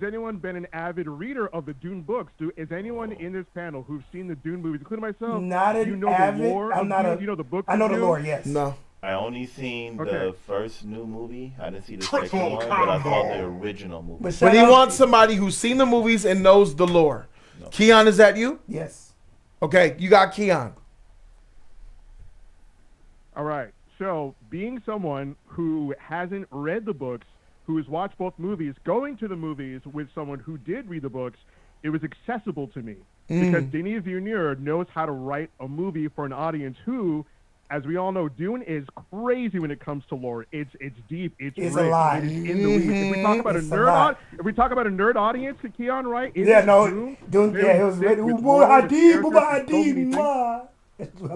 M: anyone been an avid reader of the Dune books? Is anyone in this panel who've seen the Dune movies, including myself?
C: Not an avid.
M: The lore
C: I'm not
M: Dune?
C: a.
M: You know the book.
C: I know the lore. Yes.
A: No.
B: I only seen the first new movie. I didn't see the second one, but I saw the original movie.
A: But he wants somebody who's seen the movies and knows the lore. No. Keon, is that you?
C: Yes.
A: Okay, you got Keon.
M: All right. So, being someone who hasn't read the books, who has watched both movies, going to the movies with someone who did read the books, it was accessible to me. Because Denis Villeneuve knows how to write a movie for an audience who, as we all know, Dune is crazy when it comes to lore. It's deep. It's rich.
C: A lot.
M: It is in the weeds. If we talk about if we talk about a nerd audience, to Keon, right?
C: Dune. Yeah, it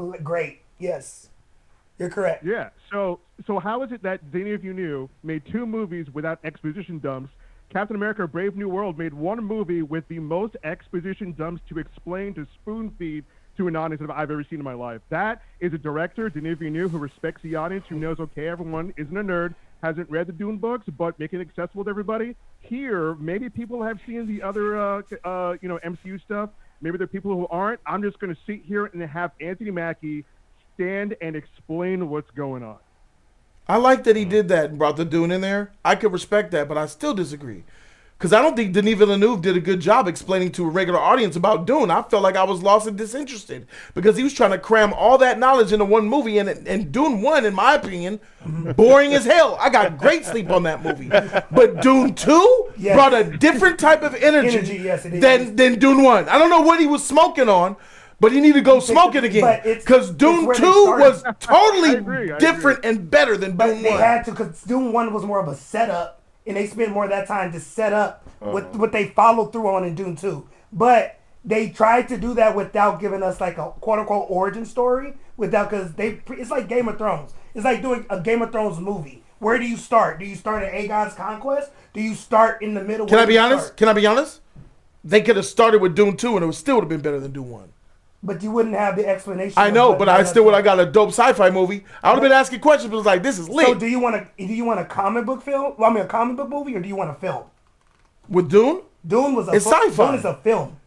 C: was great. Yes, you're correct.
M: Yeah. So how is it that Denis Villeneuve made 2 movies without exposition dumps? Captain America: Brave New World made 1 movie with the most exposition dumps to explain, to spoon feed to an audience that I've ever seen in my life. That is a director, Denis Villeneuve, who respects the audience, who knows, okay, everyone isn't a nerd, hasn't read the Dune books, but make it accessible to everybody. Here, maybe people have seen the other, MCU stuff. Maybe there are people who aren't. I'm just going to sit here and have Anthony Mackie stand and explain what's going on.
A: I like that he did that and brought the Dune in there. I could respect that, but I still disagree. Because I don't think Denis Villeneuve did a good job explaining to a regular audience about Dune. I felt like I was lost and disinterested because he was trying to cram all that knowledge into one movie. And Dune 1, in my opinion, boring as hell. I got great sleep on that movie. But Dune 2 brought a different type of energy than Dune 1. I don't know what he was smoking on, but he needed to go smoke it again. Because Dune 2 was totally different and better than Dune 1.
C: They had to, because Dune 1 was more of a setup. And they spent more of that time to set up what they followed through on in Dune 2. But they tried to do that without giving us like a quote-unquote origin story. Because it's like Game of Thrones. It's like doing a Game of Thrones movie. Where do you start? Do you start at Aegon's conquest? Do you start in the middle?
A: Can I be honest? They could have started with Dune 2 and it still would have been better than Dune 1.
C: But you wouldn't have the explanation.
A: I know, but I still would have got a dope sci-fi movie. I would have been asking questions, but it was like, this is lit.
C: So do you want a comic book film? Well, I mean, a comic book movie, or do you want a film?
A: With Dune?
C: Dune was
A: sci-fi.
C: Dune is a film.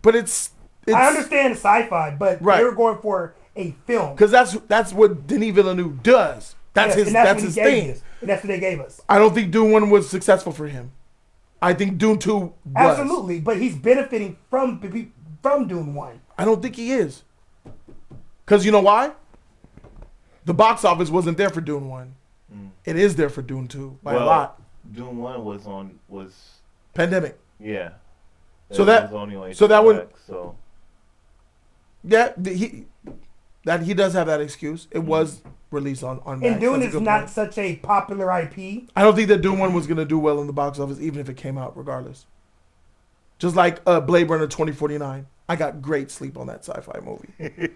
A: But it's
C: I understand sci-fi, but they were going for a film.
A: Because that's what Denis Villeneuve does. That's his thing.
C: And that's what they gave us.
A: I don't think Dune 1 was successful for him. I think Dune 2 was.
C: Absolutely, but he's benefiting from Dune 1.
A: I don't think he is. Because you know why? The box office wasn't there for Dune 1. It is there for Dune 2 by a lot.
B: Dune 1 was
A: pandemic.
B: Yeah.
A: So that would. Yeah, he does have that excuse. It was release on Max.
C: And Dune
A: That's a
C: is
A: good
C: not
A: point.
C: such a popular IP.
A: I don't think that Dune 1 was going to do well in the box office, even if it came out regardless. Just like Blade Runner 2049. I got great sleep on that sci-fi movie.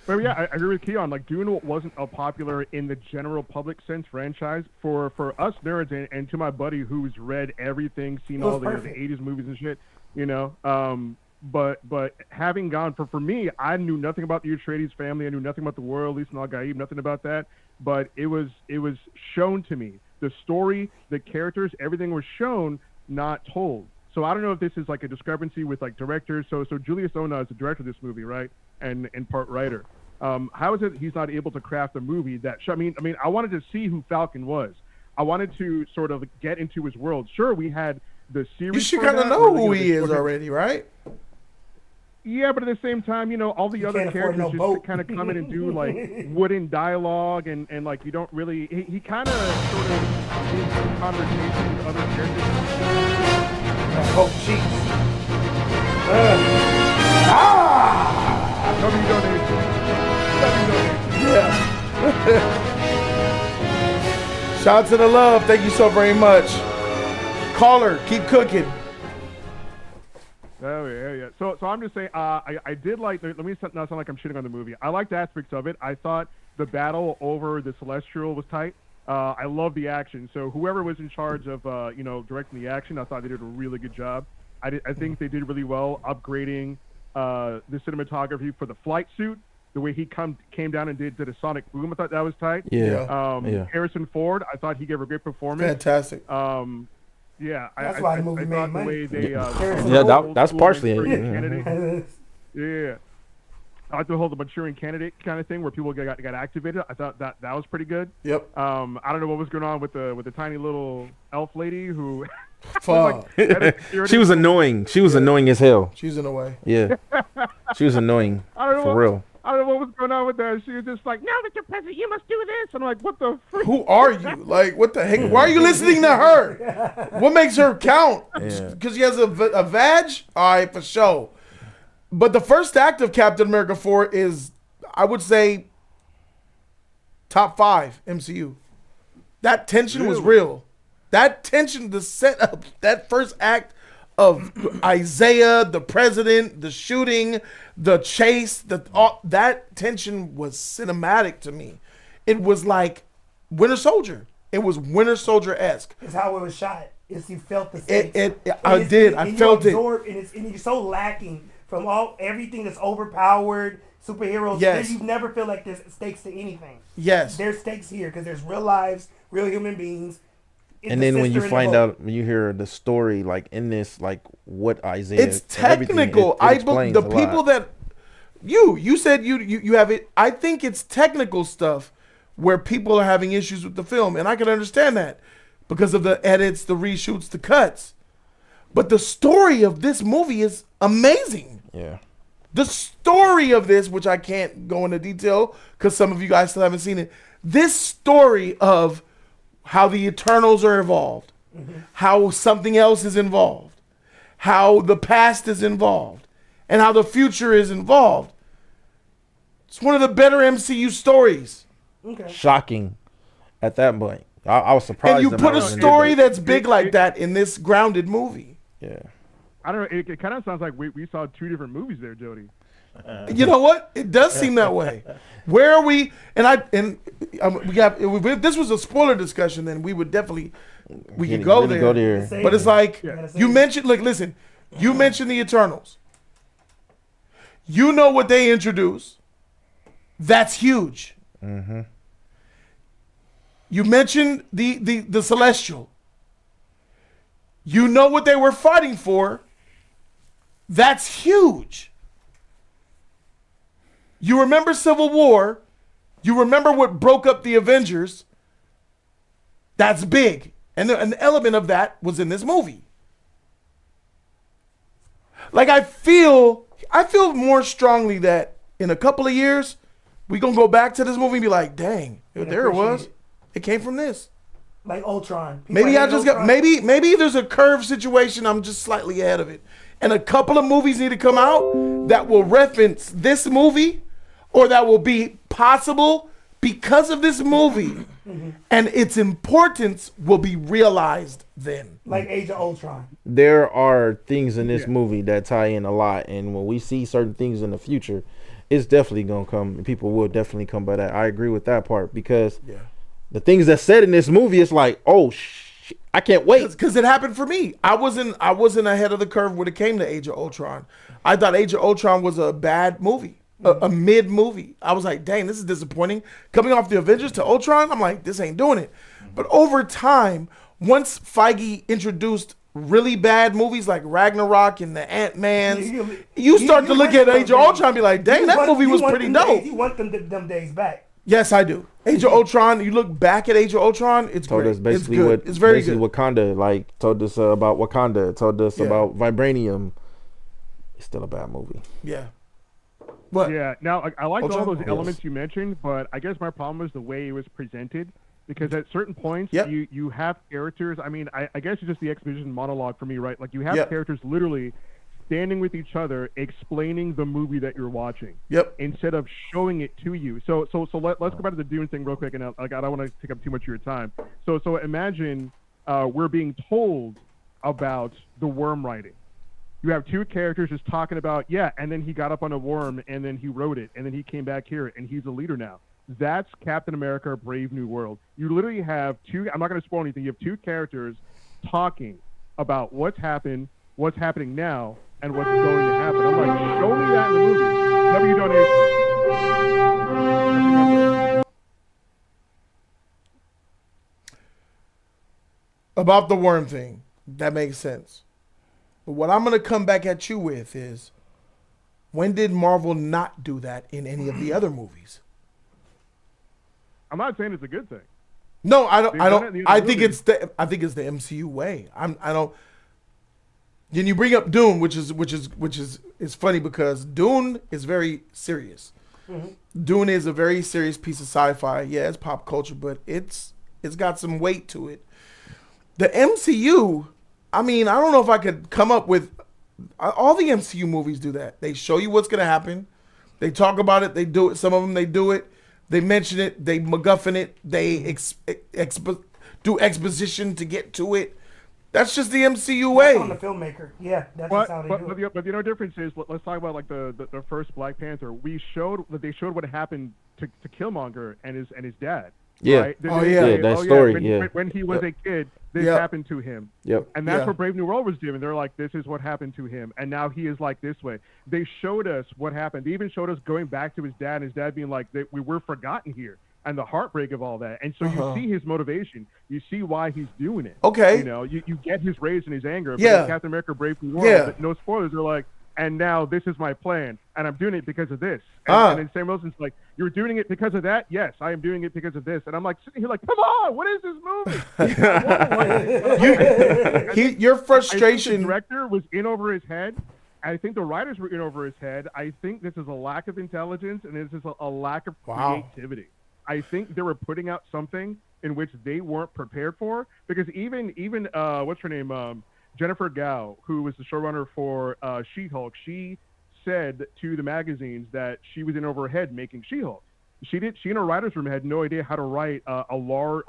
M: But yeah, I agree with Keon. Like, Dune wasn't a popular in the general public sense franchise for us nerds, and to my buddy who's read everything, seen all the 80s movies and shit, you know. But having gone for me, I knew nothing about the Atreides family. I knew nothing about the world, at least Al-Gaib, nothing about that. But it was shown to me. The story, the characters, everything was shown, not told. So I don't know if this is like a discrepancy with like directors. So Julius Onah is the director of this movie, right? And part writer. How is it he's not able to craft a movie that? I mean, I wanted to see who Falcon was. I wanted to sort of get into his world. Sure, we had the series.
A: You should kind of know who he is already, right?
M: Yeah, but at the same time, you know, all the other characters just kind of come in and do like wooden dialogue, and like you don't really. He kind of sort of is in conversation with other characters.
C: Oh, jeez.
A: Yeah. Shout out to the love. Thank you so very much. Caller, keep cooking.
M: Oh yeah. So I'm just saying, I did like. Let me not sound like I'm shitting on the movie. I liked aspects of it. I thought the battle over the Celestial was tight. I love the action. So whoever was in charge of directing the action, I thought they did a really good job. I think they did really well upgrading the cinematography for the flight suit. The way he came down and did a sonic boom, I thought that was tight.
D: Yeah.
M: Harrison Ford, I thought he gave a great performance.
A: Fantastic.
M: Yeah,
C: that's why the movie made money.
D: That's partially it.
M: Yeah. I like the whole Manchurian Candidate kind of thing where people got activated. I thought that was pretty good.
A: Yep.
M: I don't know what was going on with the tiny little elf lady who.
A: Fuck.
D: She was annoying. She was annoying as hell.
A: She's in a way.
D: Yeah. She was annoying. For real.
M: I don't know what was going on with that. She was just like, "No, Mr. President, you must do this." I'm like, "What the freak?
A: Who are you? Like, what the heck? Why are you listening to her? What makes her count? Because she has a vag? All right, for sure. But the first act of Captain America 4 is, I would say, top 5 MCU. That tension was real. That tension, the setup, that first act of Isaiah, the president, the shooting, the chase, that tension was cinematic to me. It was like Winter Soldier. It was Winter Soldier-esque.
C: It's how it was shot. It's you felt the stakes.
A: I felt it.
C: And you're so lacking from everything that's overpowered, superheroes.
A: Yes.
C: You never feel like there's stakes to anything.
A: Yes.
C: There's stakes here because there's real lives, real human beings.
D: And then when you find out, when you hear the story, like in this, like what Isaiah,
A: it's technical. The people that you said you have it. I think it's technical stuff where people are having issues with the film, and I can understand that because of the edits, the reshoots, the cuts. But the story of this movie is amazing.
D: Yeah.
A: The story of this, which I can't go into detail because some of you guys still haven't seen it. This story of how the Eternals are involved, how something else is involved, how the past is involved, and how the future is involved. It's one of the better MCU stories.
C: Okay.
D: Shocking at that point. I was surprised.
A: And you put a story that's big like that in this grounded movie.
D: Yeah.
M: I don't know. It kind of sounds like we saw 2 different movies there, Jody.
A: You know what? It does seem that way. Where are we? We got. If this was a spoiler discussion, then we would definitely could go there. But it's like you mentioned. Like, listen, you mentioned the Eternals. You know what they introduced. That's huge.
D: Mm-hmm.
A: You mentioned the Celestial. You know what they were fighting for. That's huge. You remember Civil War. You remember what broke up the Avengers. That's big. And an element of that was in this movie. Like, I feel more strongly that in a couple of years, we're going to go back to this movie and be like, dang, there it was. It came from this.
C: Like Ultron.
A: Maybe I just got, maybe there's a curve situation. I'm just slightly ahead of it. And a couple of movies need to come out that will reference this movie or that will be possible because of this movie, and its importance will be realized then.
C: Like Age of Ultron.
D: There are things in this movie that tie in a lot, and when we see certain things in the future, it's definitely gonna come, and people will definitely come by that. I agree with that part, because the things that said in this movie, it's like, oh shit, I can't wait.
A: Because it happened for me. I wasn't ahead of the curve when it came to Age of Ultron. I thought Age of Ultron was a bad movie. A mid movie. I was like, dang, this is disappointing. Coming off the Avengers to Ultron, I'm like, this ain't doing it. But over time, once Feige introduced really bad movies like Ragnarok and the Ant-Mans, you start to look at Age of Ultron and be like, dang, that movie was pretty dope.
C: You want them days back.
A: Yes, I do. Age of Ultron, you look back at Age of Ultron, it's
D: told
A: great.
D: us basically
A: it's good.
D: what
A: It's very
D: basically
A: good.
D: Wakanda, like told us about Wakanda, told us about Vibranium. It's still a bad movie.
A: Yeah. What?
M: Yeah. Now I liked all
A: Ultron?
M: those elements you mentioned, but I guess my problem was the way it was presented. Because at certain points, you have characters. I mean, I guess it's just the exposition monologue for me, right? Like you have characters literally standing with each other, explaining the movie that you're watching. Instead of showing it to you. So let's go back to the Dune thing real quick, and I don't want to take up too much of your time. So imagine we're being told about the worm writing. You have two characters just talking about, and then he got up on a worm, and then he wrote it, and then he came back here, and he's a leader now. That's Captain America: Brave New World. You literally have two. I'm not going to spoil anything. You have two characters talking about what's happened, what's happening now, and what's going to happen. I'm like, show me that in the movie. W donation.
A: About the worm thing, that makes sense. But what I'm going to come back at you with is, when did Marvel not do that in any of the other movies?
M: I'm not saying it's a good thing.
A: No, I don't. I think
M: movies.
A: it's the MCU way. I don't. Then you bring up Dune, which is funny because Dune is very serious. Dune is a very serious piece of sci-fi. Yeah, it's pop culture, but it's got some weight to it. The MCU, I mean, I don't know if I could come up with all the MCU movies do that. They show you what's gonna happen. They talk about it. They do it. Some of them they do it. They mention it. They MacGuffin it. They do exposition to get to it. That's just the MCU way.
C: That's on the filmmaker. Yeah, that's just how they do it.
M: But the difference is, let's talk about like the first Black Panther. They showed what happened to Killmonger and his dad.
D: Yeah.
M: Right?
D: That story.
M: When he was a kid, this happened to him. And that's what Brave New World was doing. They're like, this is what happened to him, and now he is like this way. They showed us what happened. They even showed us going back to his dad, and his dad being like, we were forgotten here, and the heartbreak of all that. And so you see his motivation. You see why he's doing it.
A: Okay.
M: You know, you get his rage and his anger.
A: Yeah.
M: But Captain America: Brave New World. But no spoilers. They're like, and now this is my plan, and I'm doing it because of this. And then Sam Wilson's like, you're doing it because of that? Yes, I am doing it because of this. And I'm like sitting here like, come on, what is this movie?
A: Your frustration.
M: I think the director was in over his head. I think the writers were in over his head. I think this is a lack of intelligence, and this is a lack of creativity. I think they were putting out something in which they weren't prepared for, because even what's her name? Jennifer Gao, who was the showrunner for She-Hulk, she said to the magazines that she was in over her head making She-Hulk. She in her writer's room had no idea how to write a lawyer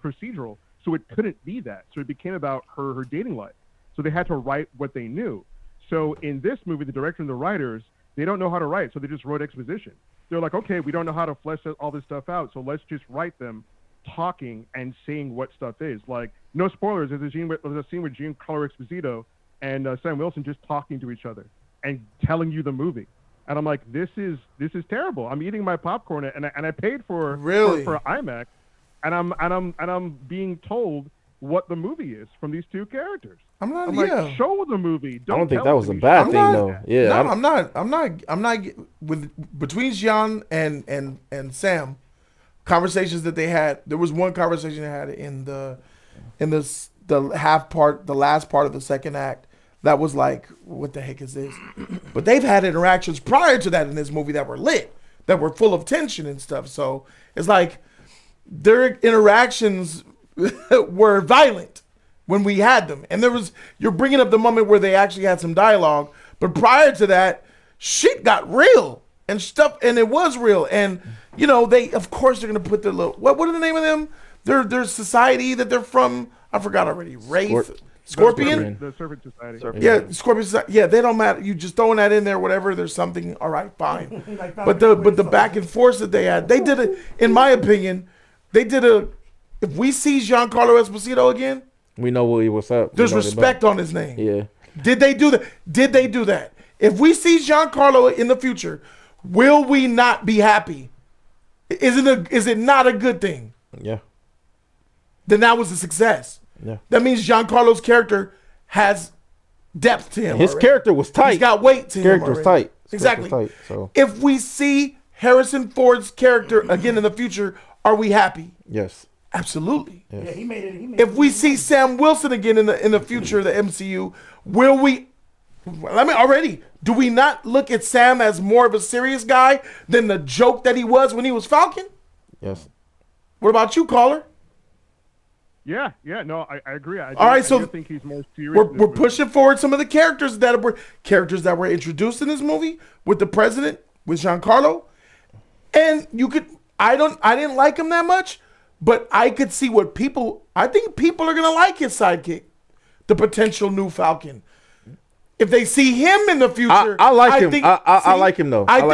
M: procedural, so it couldn't be that. So it became about her dating life. So they had to write what they knew. So in this movie, the director and the writers, they don't know how to write, so they just wrote exposition. They're like, okay, we don't know how to flesh all this stuff out, so let's just write them talking and saying what stuff is. Like, no spoilers, there's a scene with Giancarlo Esposito and Sam Wilson just talking to each other and telling you the movie. And I'm like, this is terrible. I'm eating my popcorn and I paid for IMAX, and I'm being told what the movie is from these two characters. I'm like, show the movie.
D: I don't think that was a bad thing though. Yeah,
A: no, I'm not with between Gian and Sam. Conversations that they had. There was one conversation they had in the last part of the second act that was like, what the heck is this? But they've had interactions prior to that in this movie that were lit, that were full of tension and stuff. So it's like their interactions were violent when we had them. And you're bringing up the moment where they actually had some dialogue, but prior to that, shit got real. and stuff, and it was real. And you know, they of course they're gonna put their little what are the name of them? Their society that they're from. I forgot already. Wraith, Scorpion.
M: The Serpent Society.
A: Yeah, Scorpion Society. Yeah, they don't matter. You just throwing that in there, whatever. There's something. All right, fine. but the back and forth that they had, they did it. In my opinion, they did a. If we see Giancarlo Esposito again,
D: we know what's up.
A: There's respect on his name.
D: Yeah.
A: Did they do that? Did they do that? If we see Giancarlo in the future, will we not be happy? Is it not a good thing?
D: Yeah.
A: Then that was a success.
D: Yeah.
A: That means Giancarlo's character has depth to him.
D: His
A: already.
D: character was tight.
A: He's got weight to him.
D: Character's tight.
A: Exactly.
D: Character's tight, so.
A: If we see Harrison Ford's character again in the future, are we happy?
D: Yes.
A: Absolutely.
C: Yeah, he made it.
A: If we see Sam Wilson again in the future of the MCU, will we? I mean, already, do we not look at Sam as more of a serious guy than the joke that he was when he was Falcon?
D: Yes.
A: What about you, caller?
M: Yeah, no, I agree. I do think he's more serious.
A: We're pushing forward some of the characters that were introduced in this movie with the president, with Giancarlo, and I didn't like him that much, but I could see I think people are gonna like his sidekick, the potential new Falcon. If they see him in the future,
D: I like him. I like him though.
A: I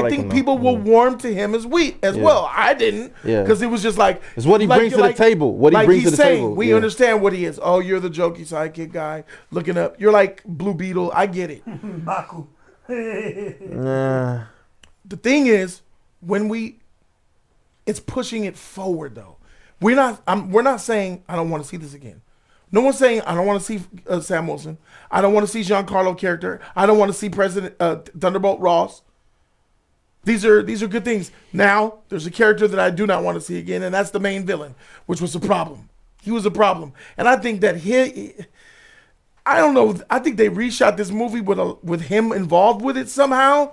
A: think people will warm to him as well. I didn't, because it was just like
D: it's what he brings to the table. What he brings to the table.
A: We understand what he is. Oh, you're the jokey sidekick guy looking up. You're like Blue Beetle. I get it.
C: Baku.
A: The thing is, it's pushing it forward though. We're not saying I don't want to see this again. No one's saying I don't want to see Sam Wilson. I don't want to see Giancarlo character. I don't want to see President Thunderbolt Ross. These are good things. Now there's a character that I do not want to see again, and that's the main villain, which was a problem. He was a problem, and I think that I don't know. I think they reshot this movie with him involved with it somehow,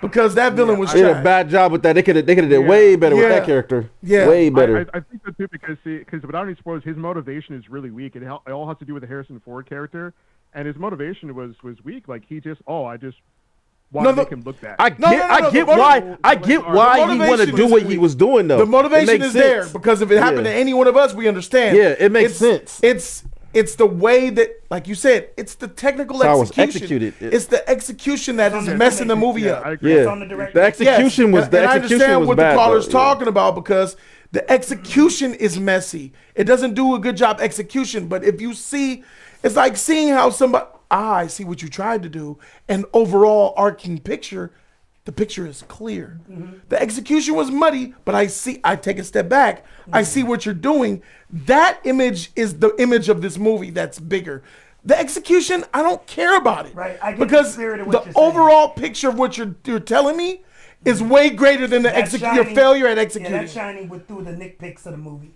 A: because that villain was.
D: They did a bad job with that. They could have did way better with that character.
A: Yeah,
D: way better.
M: I think so too, because without any spoilers, his motivation is really weak. It all has to do with the Harrison Ford character, and his motivation was weak. Like I just want to make him look bad.
D: I get why he wanted to do what he was doing though.
A: The motivation is there because if it happened to any one of us, we understand.
D: Yeah, it makes sense.
A: It's the way that, like you said, it's the technical execution. It's the execution that is messing the movie up.
D: The execution was bad.
A: I understand what the caller's talking about, because the execution is messy. It doesn't do a good job execution. But if you see, it's like seeing how somebody, I see what you tried to do, and overall arcing picture, the picture is clear. Mm-hmm. The execution was muddy, but I take a step back. Mm-hmm. I see what you're doing. That image is the image of this movie that's bigger. The execution, I don't care about it.
C: Right. I get
A: because
C: the spirit of what
A: the
C: you're saying.
A: overall picture of what you're telling me is way greater than your failure at executing.
C: Yeah, that shining through the nitpicks of the movie.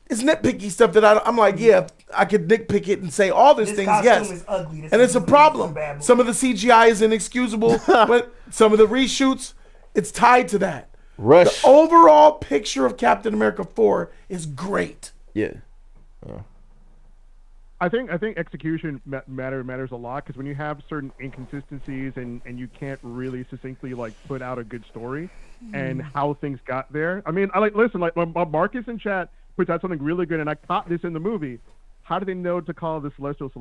A: It's nitpicky stuff that I'm like, yeah, I could nitpick it and say all these things, yes.
C: Is ugly.
A: And it's a problem. Some of the CGI is inexcusable, but some of the reshoots, it's tied to that.
D: Rush.
A: The overall picture of Captain America 4 is great.
D: Yeah.
M: I think execution matters a lot, because when you have certain inconsistencies and you can't really succinctly put out a good story and how things got there. I mean, listen, when Marcus in chat puts out something really good, and I caught this in the movie. How do they know to call the Celestial?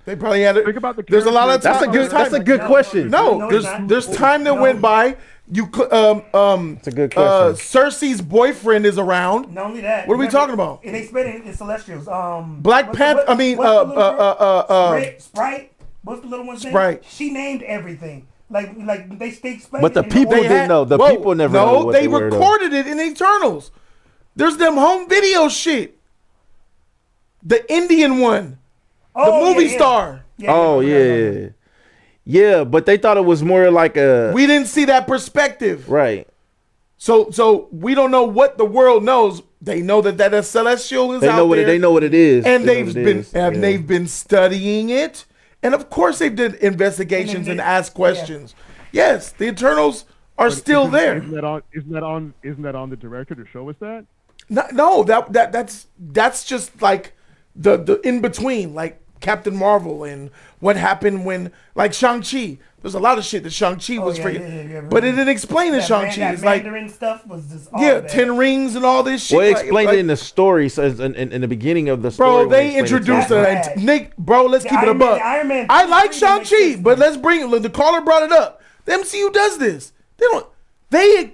A: They probably had it.
M: Think about the.
A: There's a lot of time.
D: That's a good question.
A: No, there's time that went by. It's
D: a good question.
A: Cersei's boyfriend is around.
C: Not only that.
A: What are we talking about?
C: And they spent it in Celestials.
A: Black Panther.
C: Sprite. What's the little one's name?
A: Sprite.
C: She named everything. Like they explained.
D: But the people didn't know. The people never know.
A: No, they recorded it in Eternals. There's them home video shit. The Indian one. The movie star.
D: Yeah, but they thought it was more like a.
A: We didn't see that perspective.
D: Right.
A: So we don't know what the world knows. They know that a celestial is out there.
D: They know what it is.
A: And they've been studying it. And of course they did investigations and asked questions. Yeah. Yes, the Eternals are still there.
M: Isn't that on the director to show us that?
A: No, that's just like the in between. Like Captain Marvel and what happened when, like Shang-Chi. There's a lot of shit that Shang-Chi was freaking, but it didn't explain in Shang-Chi. It's like
C: Mandarin stuff was just all
A: yeah,
C: bad.
A: 10 rings and all this shit.
D: Well,
A: like,
D: explained it in the story, so in the beginning of the story.
A: bro, they introduced it. Nick, bro, let's keep it a buck. I like Shang-Chi, but let's bring it. The caller brought it up. The MCU does this. They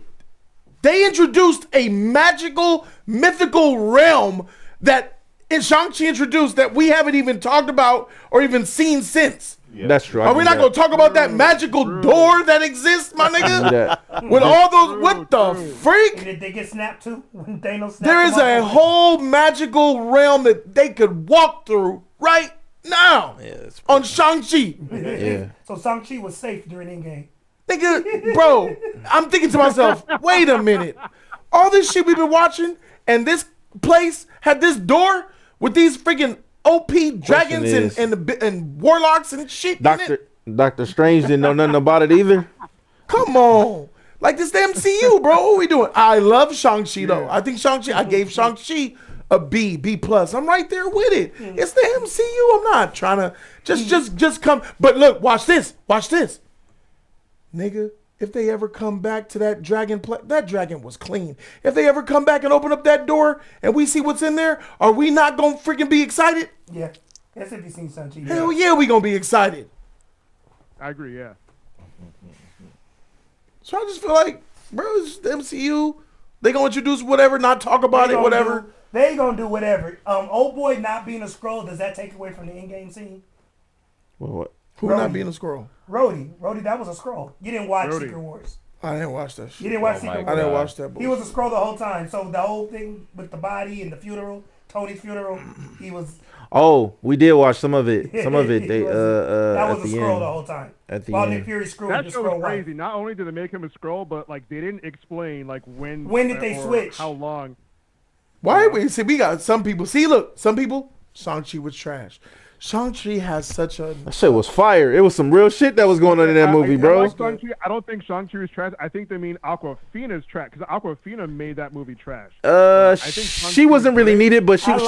A: introduced a magical, mythical realm that in Shang-Chi introduced that we haven't even talked about or even seen since.
D: Yeah. That's true.
A: Are we not going to talk about that magical door that exists, my nigga? With all those, what the freak?
C: Did they get snapped too? When Thanos snapped
A: There is a whole magical realm that they could walk through right now on Shang-Chi.
D: Yeah.
C: So Shang-Chi was safe during Endgame.
A: Nigga, bro, I'm thinking to myself, wait a minute. All this shit we've been watching and this place had this door with these freaking OP dragons and warlocks and shit.
D: Doctor Strange didn't know nothing about it either.
A: Come on. Like this the MCU, bro. What we doing? I love Shang-Chi though. I think Shang-Chi, I gave Shang-Chi a B+. I'm right there with it. It's the MCU. I'm not trying to just come. But look, watch this. Watch this. Nigga, if they ever come back to that dragon, that dragon was clean. If they ever come back and open up that door and we see what's in there, are we not gonna freaking be excited?
C: Yeah, that's if you seen Shang-Chi.
A: Hell yeah, we gonna be excited.
M: I agree. Yeah.
A: So I just feel like, bro, it's the MCU. They gonna introduce whatever, not talk about it, whatever.
C: They gonna do whatever. Old boy not being a Skrull, does that take away from the in-game scene?
D: Well, what?
A: Who not being a Skrull?
C: Rhodey, that was a Skrull. You didn't watch Secret Wars.
A: I didn't watch that shit.
C: You didn't watch Secret Wars.
A: I didn't watch that.
C: He was a Skrull the whole time. So the whole thing with the body and the funeral, Tony's funeral, he was.
D: Oh, we did watch some of it. Some of it. They
C: that was
D: at
C: a
D: the
C: Skrull
D: end.
C: the whole time.
D: At the
C: While
D: end.
C: Nick Fury screwed
M: That
C: the
M: show
C: Skrull
M: was crazy.
C: white.
M: Not only did they make him a Skrull, but like they didn't explain like when.
C: When did they
M: or
C: switch?
M: How long?
A: Why we see we got some people. See, look, some people. Shang-Chi was trash. Shang-Chi has such a.
D: That shit was fire. It was some real shit that was going on in that movie, bro.
M: I don't think Shang-Chi was trash. I think they mean Awkwafina's trash because Awkwafina made that movie trash.
D: I think she wasn't really needed, but she was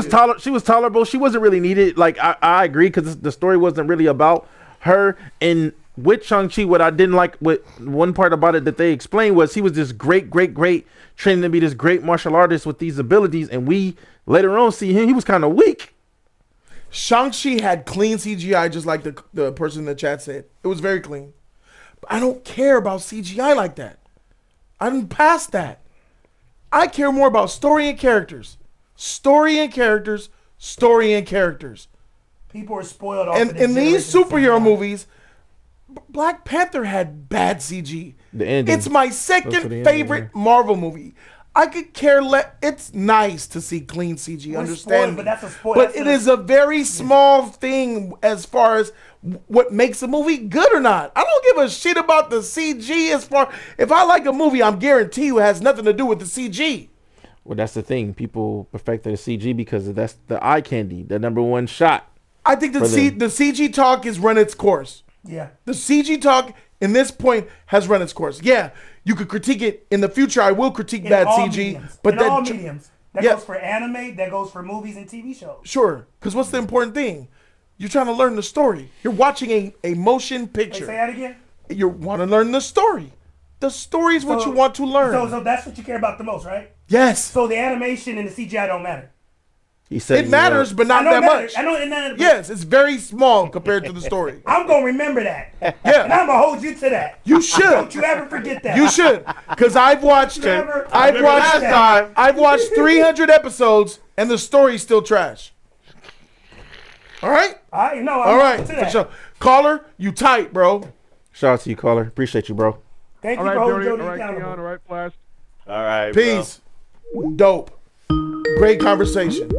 D: tolerable. She wasn't really needed. Like I agree because the story wasn't really about her. And with Shang-Chi, what I didn't like, what one part about it that they explained was he was this great training to be this great martial artist with these abilities, and we later on see him. He was kind of weak.
A: Shang-Chi had clean CGI, just like the person in the chat said. It was very clean. But I don't care about CGI like that. I'm past that. I care more about story and characters. Story and characters. Story and characters.
C: People are spoiled off.
A: And in these superhero movies, Black Panther had bad CG.
D: The ending.
A: It's my second favorite Marvel movie. I could care less. It's nice to see clean CG, understand?
C: But that's a spoil.
A: But it is a very small thing as far as what makes a movie good or not. I don't give a shit about the CG as far. If I like a movie, I'm guarantee you it has nothing to do with the CG.
D: Well, that's the thing. People perfected the CG because that's the eye candy, the number one shot.
A: I think the CG talk has run its course.
C: Yeah.
A: The CG talk in this point has run its course. Yeah, you could critique it in the future. I will critique bad CG,
C: mediums.
A: but
C: all mediums. That
A: yeah.
C: goes for anime. That goes for movies and TV shows.
A: Sure, because what's the important thing? You're trying to learn the story. You're watching a motion picture.
C: Wait, say that again.
A: You want to learn the story. The story is what you want to learn.
C: So that's what you care about the most, right?
A: Yes.
C: So the animation and the CGI don't matter.
D: He said
A: it matters, but not that much.
C: I know it matters.
A: Yes, it's very small compared to the story.
C: I'm gonna remember that.
A: Yeah,
C: and I'm gonna hold you to that.
A: You should.
C: Don't you ever forget that.
A: You should, because I've watched 300 episodes, and the story's still trash. All right.
C: I know.
A: All right. For sure. Caller, you tight, bro.
D: Shout out to you, caller. Appreciate you, bro.
C: Thank you,
M: bro.
C: Jody.
M: All right, Keon. All right, Flash.
B: All right.
A: Peace. Bro. Dope. Great conversation.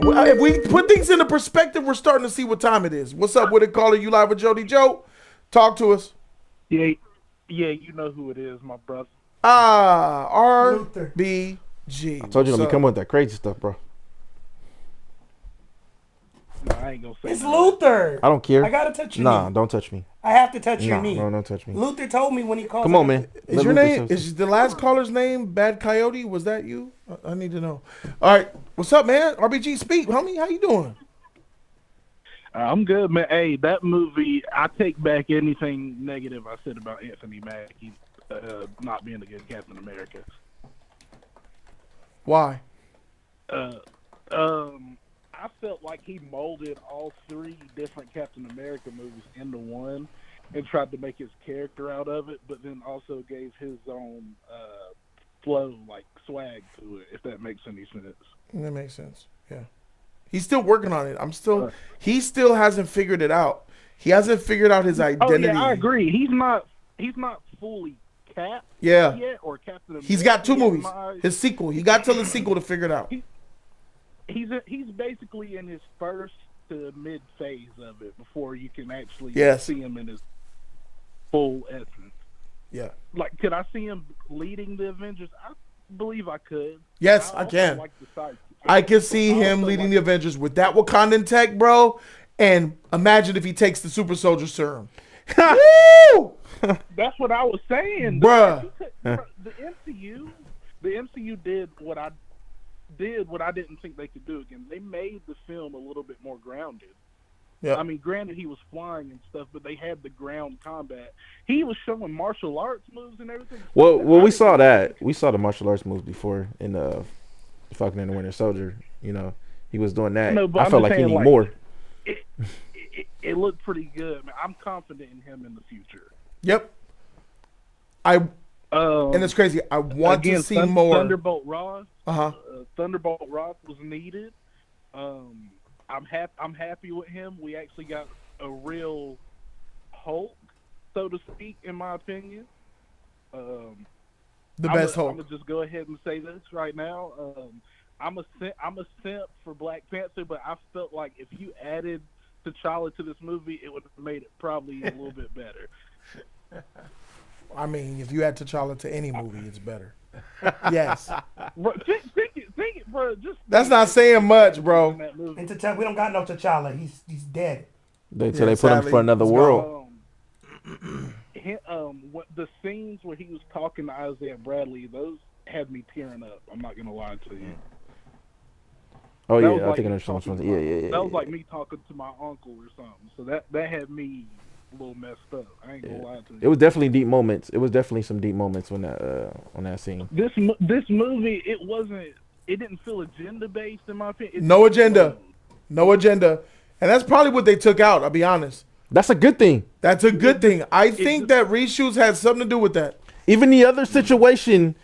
A: If we put things into perspective, we're starting to see what time it is. What's up with it, caller? You live with Jody Joe? Talk to us.
N: Yeah, you know who it is, my brother.
A: RBG.
D: I told you to come with that crazy stuff, bro.
N: No, I ain't gonna say
C: it's Luther.
D: I don't care.
C: I gotta touch your
D: knee.
C: knee.
D: Don't touch me.
C: I have to touch your knee.
D: No, don't touch me.
C: Luther told me when he called.
D: Come on, man.
A: Is your name? Is the last caller's name Bad Coyote? Was that you? I need to know. All right. What's up, man? RBG, speak, homie. How you doing?
N: I'm good, man. Hey, that movie, I take back anything negative I said about Anthony Mackie not being a good Captain America.
A: Why?
N: I felt like he molded all three different Captain America movies into one and tried to make his character out of it, but then also gave his own flow, like swag to it, if that makes any sense.
A: That makes sense. Yeah. He's still working on it. He still hasn't figured it out. He hasn't figured out his identity.
N: Oh yeah, I agree. He's not fully Cap
A: Yeah.
N: yet, or Captain America.
A: He's got two
N: yet,
A: movies. His sequel. He got till the sequel to figure it out.
N: He's basically in his first to mid phase of it before you can actually see him in his full essence.
A: Yeah.
N: Like, could I see him leading the Avengers? I believe I could.
A: Yes, I can.
N: Like the side.
A: I can see him leading the Avengers with that Wakandan tech, bro. And imagine if he takes the super soldier serum. Woo!
N: That's what I was saying,
A: bruh.
N: The MCU did what I didn't think they could do again. They made the film a little bit more grounded.
A: Yeah.
N: I mean, granted, he was flying and stuff, but they had the ground combat. He was showing martial arts moves and everything.
D: Well, we saw that. We saw the martial arts moves before in Falcon and the Winter Soldier. You know, he was doing that.
N: No, but
D: I felt like he needed more.
N: It looked pretty good. Man, I'm confident in him in the future.
A: Yep. And it's crazy. I want to see more.
N: Thunderbolt Ross. Thunderbolt Ross was needed. I'm happy with him. We actually got a real Hulk, so to speak, in my opinion.
A: The best Hulk.
N: I'm gonna just go ahead and say this right now. I'm a simp for Black Panther, but I felt like if you added T'Challa to this movie, it would have made it probably a little bit better.
A: I mean, if you add T'Challa to any movie, it's better. Yes.
N: Bro, think it, bro.
A: That's not saying much, bro.
C: And T'Challa, we don't got no T'Challa. He's dead.
D: They put him for another world.
N: The scenes where he was talking to Isaiah Bradley, those had me tearing up. I'm not gonna lie to you.
D: Oh
N: that
D: yeah, I think I understand something. Yeah.
N: That was like me talking to my uncle or something. So that had me a little messed up. I ain't gonna lie to you.
D: It was definitely deep moments. It was definitely some deep moments when on that scene.
N: This movie, it didn't feel agenda based in my opinion.
A: No agenda, and that's probably what they took out. I'll be honest.
D: That's a good thing.
A: That's a good thing. I think that reshoots had something to do with that.
D: Even the other situation,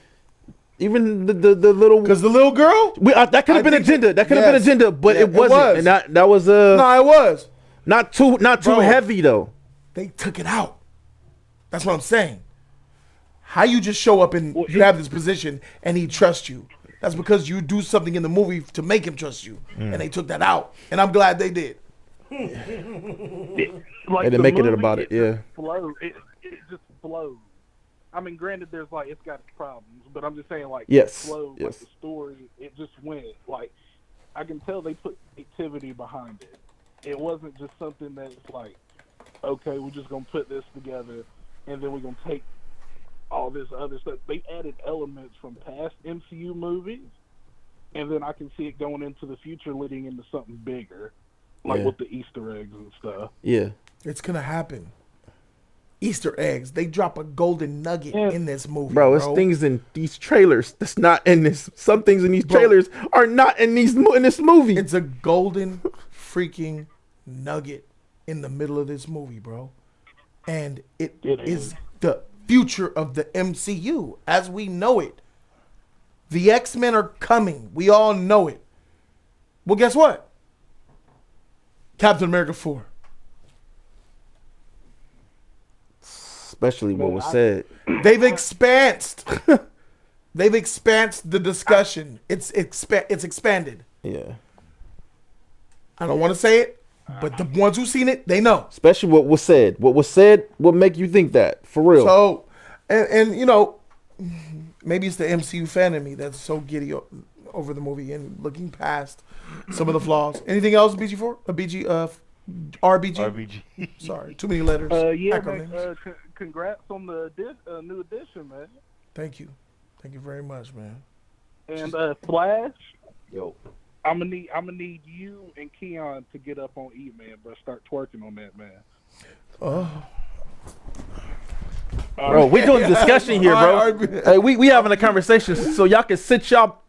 D: even the little,
A: because the little girl,
D: that could have been agenda. That could have been agenda, but it wasn't. And that was
A: no, it was
D: not too heavy though.
A: They took it out. That's what I'm saying. How you just show up and you have this position and he trusts you? That's because you do something in the movie to make him trust you, and they took that out. And I'm glad they did.
N: Like
D: they didn't make it about it. Yeah.
N: It just flowed. I mean, granted, it's got its problems, but I'm just saying, like,
D: yes,
N: it flowed, like the story, it just went. Like, I can tell they put creativity behind it. It wasn't just something that's like, okay, we're just gonna put this together, and then we're gonna take all this other stuff. They added elements from past MCU movies, and then I can see it going into the future, leading into something bigger, like with the Easter eggs and stuff.
D: Yeah,
A: it's gonna happen. Easter eggs. They drop a golden nugget in this movie,
D: bro. It's things in these trailers that's not in this. Some things in these trailers are not in this movie.
A: It's a golden freaking nugget in the middle of this movie, bro. And it is the future of the MCU as we know it. The X-Men are coming. We all know it. Well, guess what? Captain America 4.
D: Especially what was said.
A: They've expansed. They've expansed the discussion. It's expanded.
D: Yeah.
A: I don't want to say it, but the ones who've seen it, they know.
D: Especially what was said. What was said would make you think that, for real.
A: So, and you know, maybe it's the MCU fan in me that's so giddy over the movie and looking past some of the flaws. Anything else, RBG? Sorry, too many letters.
N: Yeah, man, congrats on the new edition, man.
A: Thank you very much, man.
N: And Flash.
B: Yo.
N: I'm gonna need you and Keon to get up on E Man, bro. Start twerking on that man.
A: Oh.
D: Bro, we doing discussion here, bro. Hey, we having a conversation, so y'all can sit y'all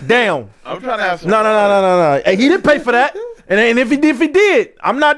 D: down.
B: I'm trying to have some
D: No. Hey, he didn't pay for that. And if he did, I'm not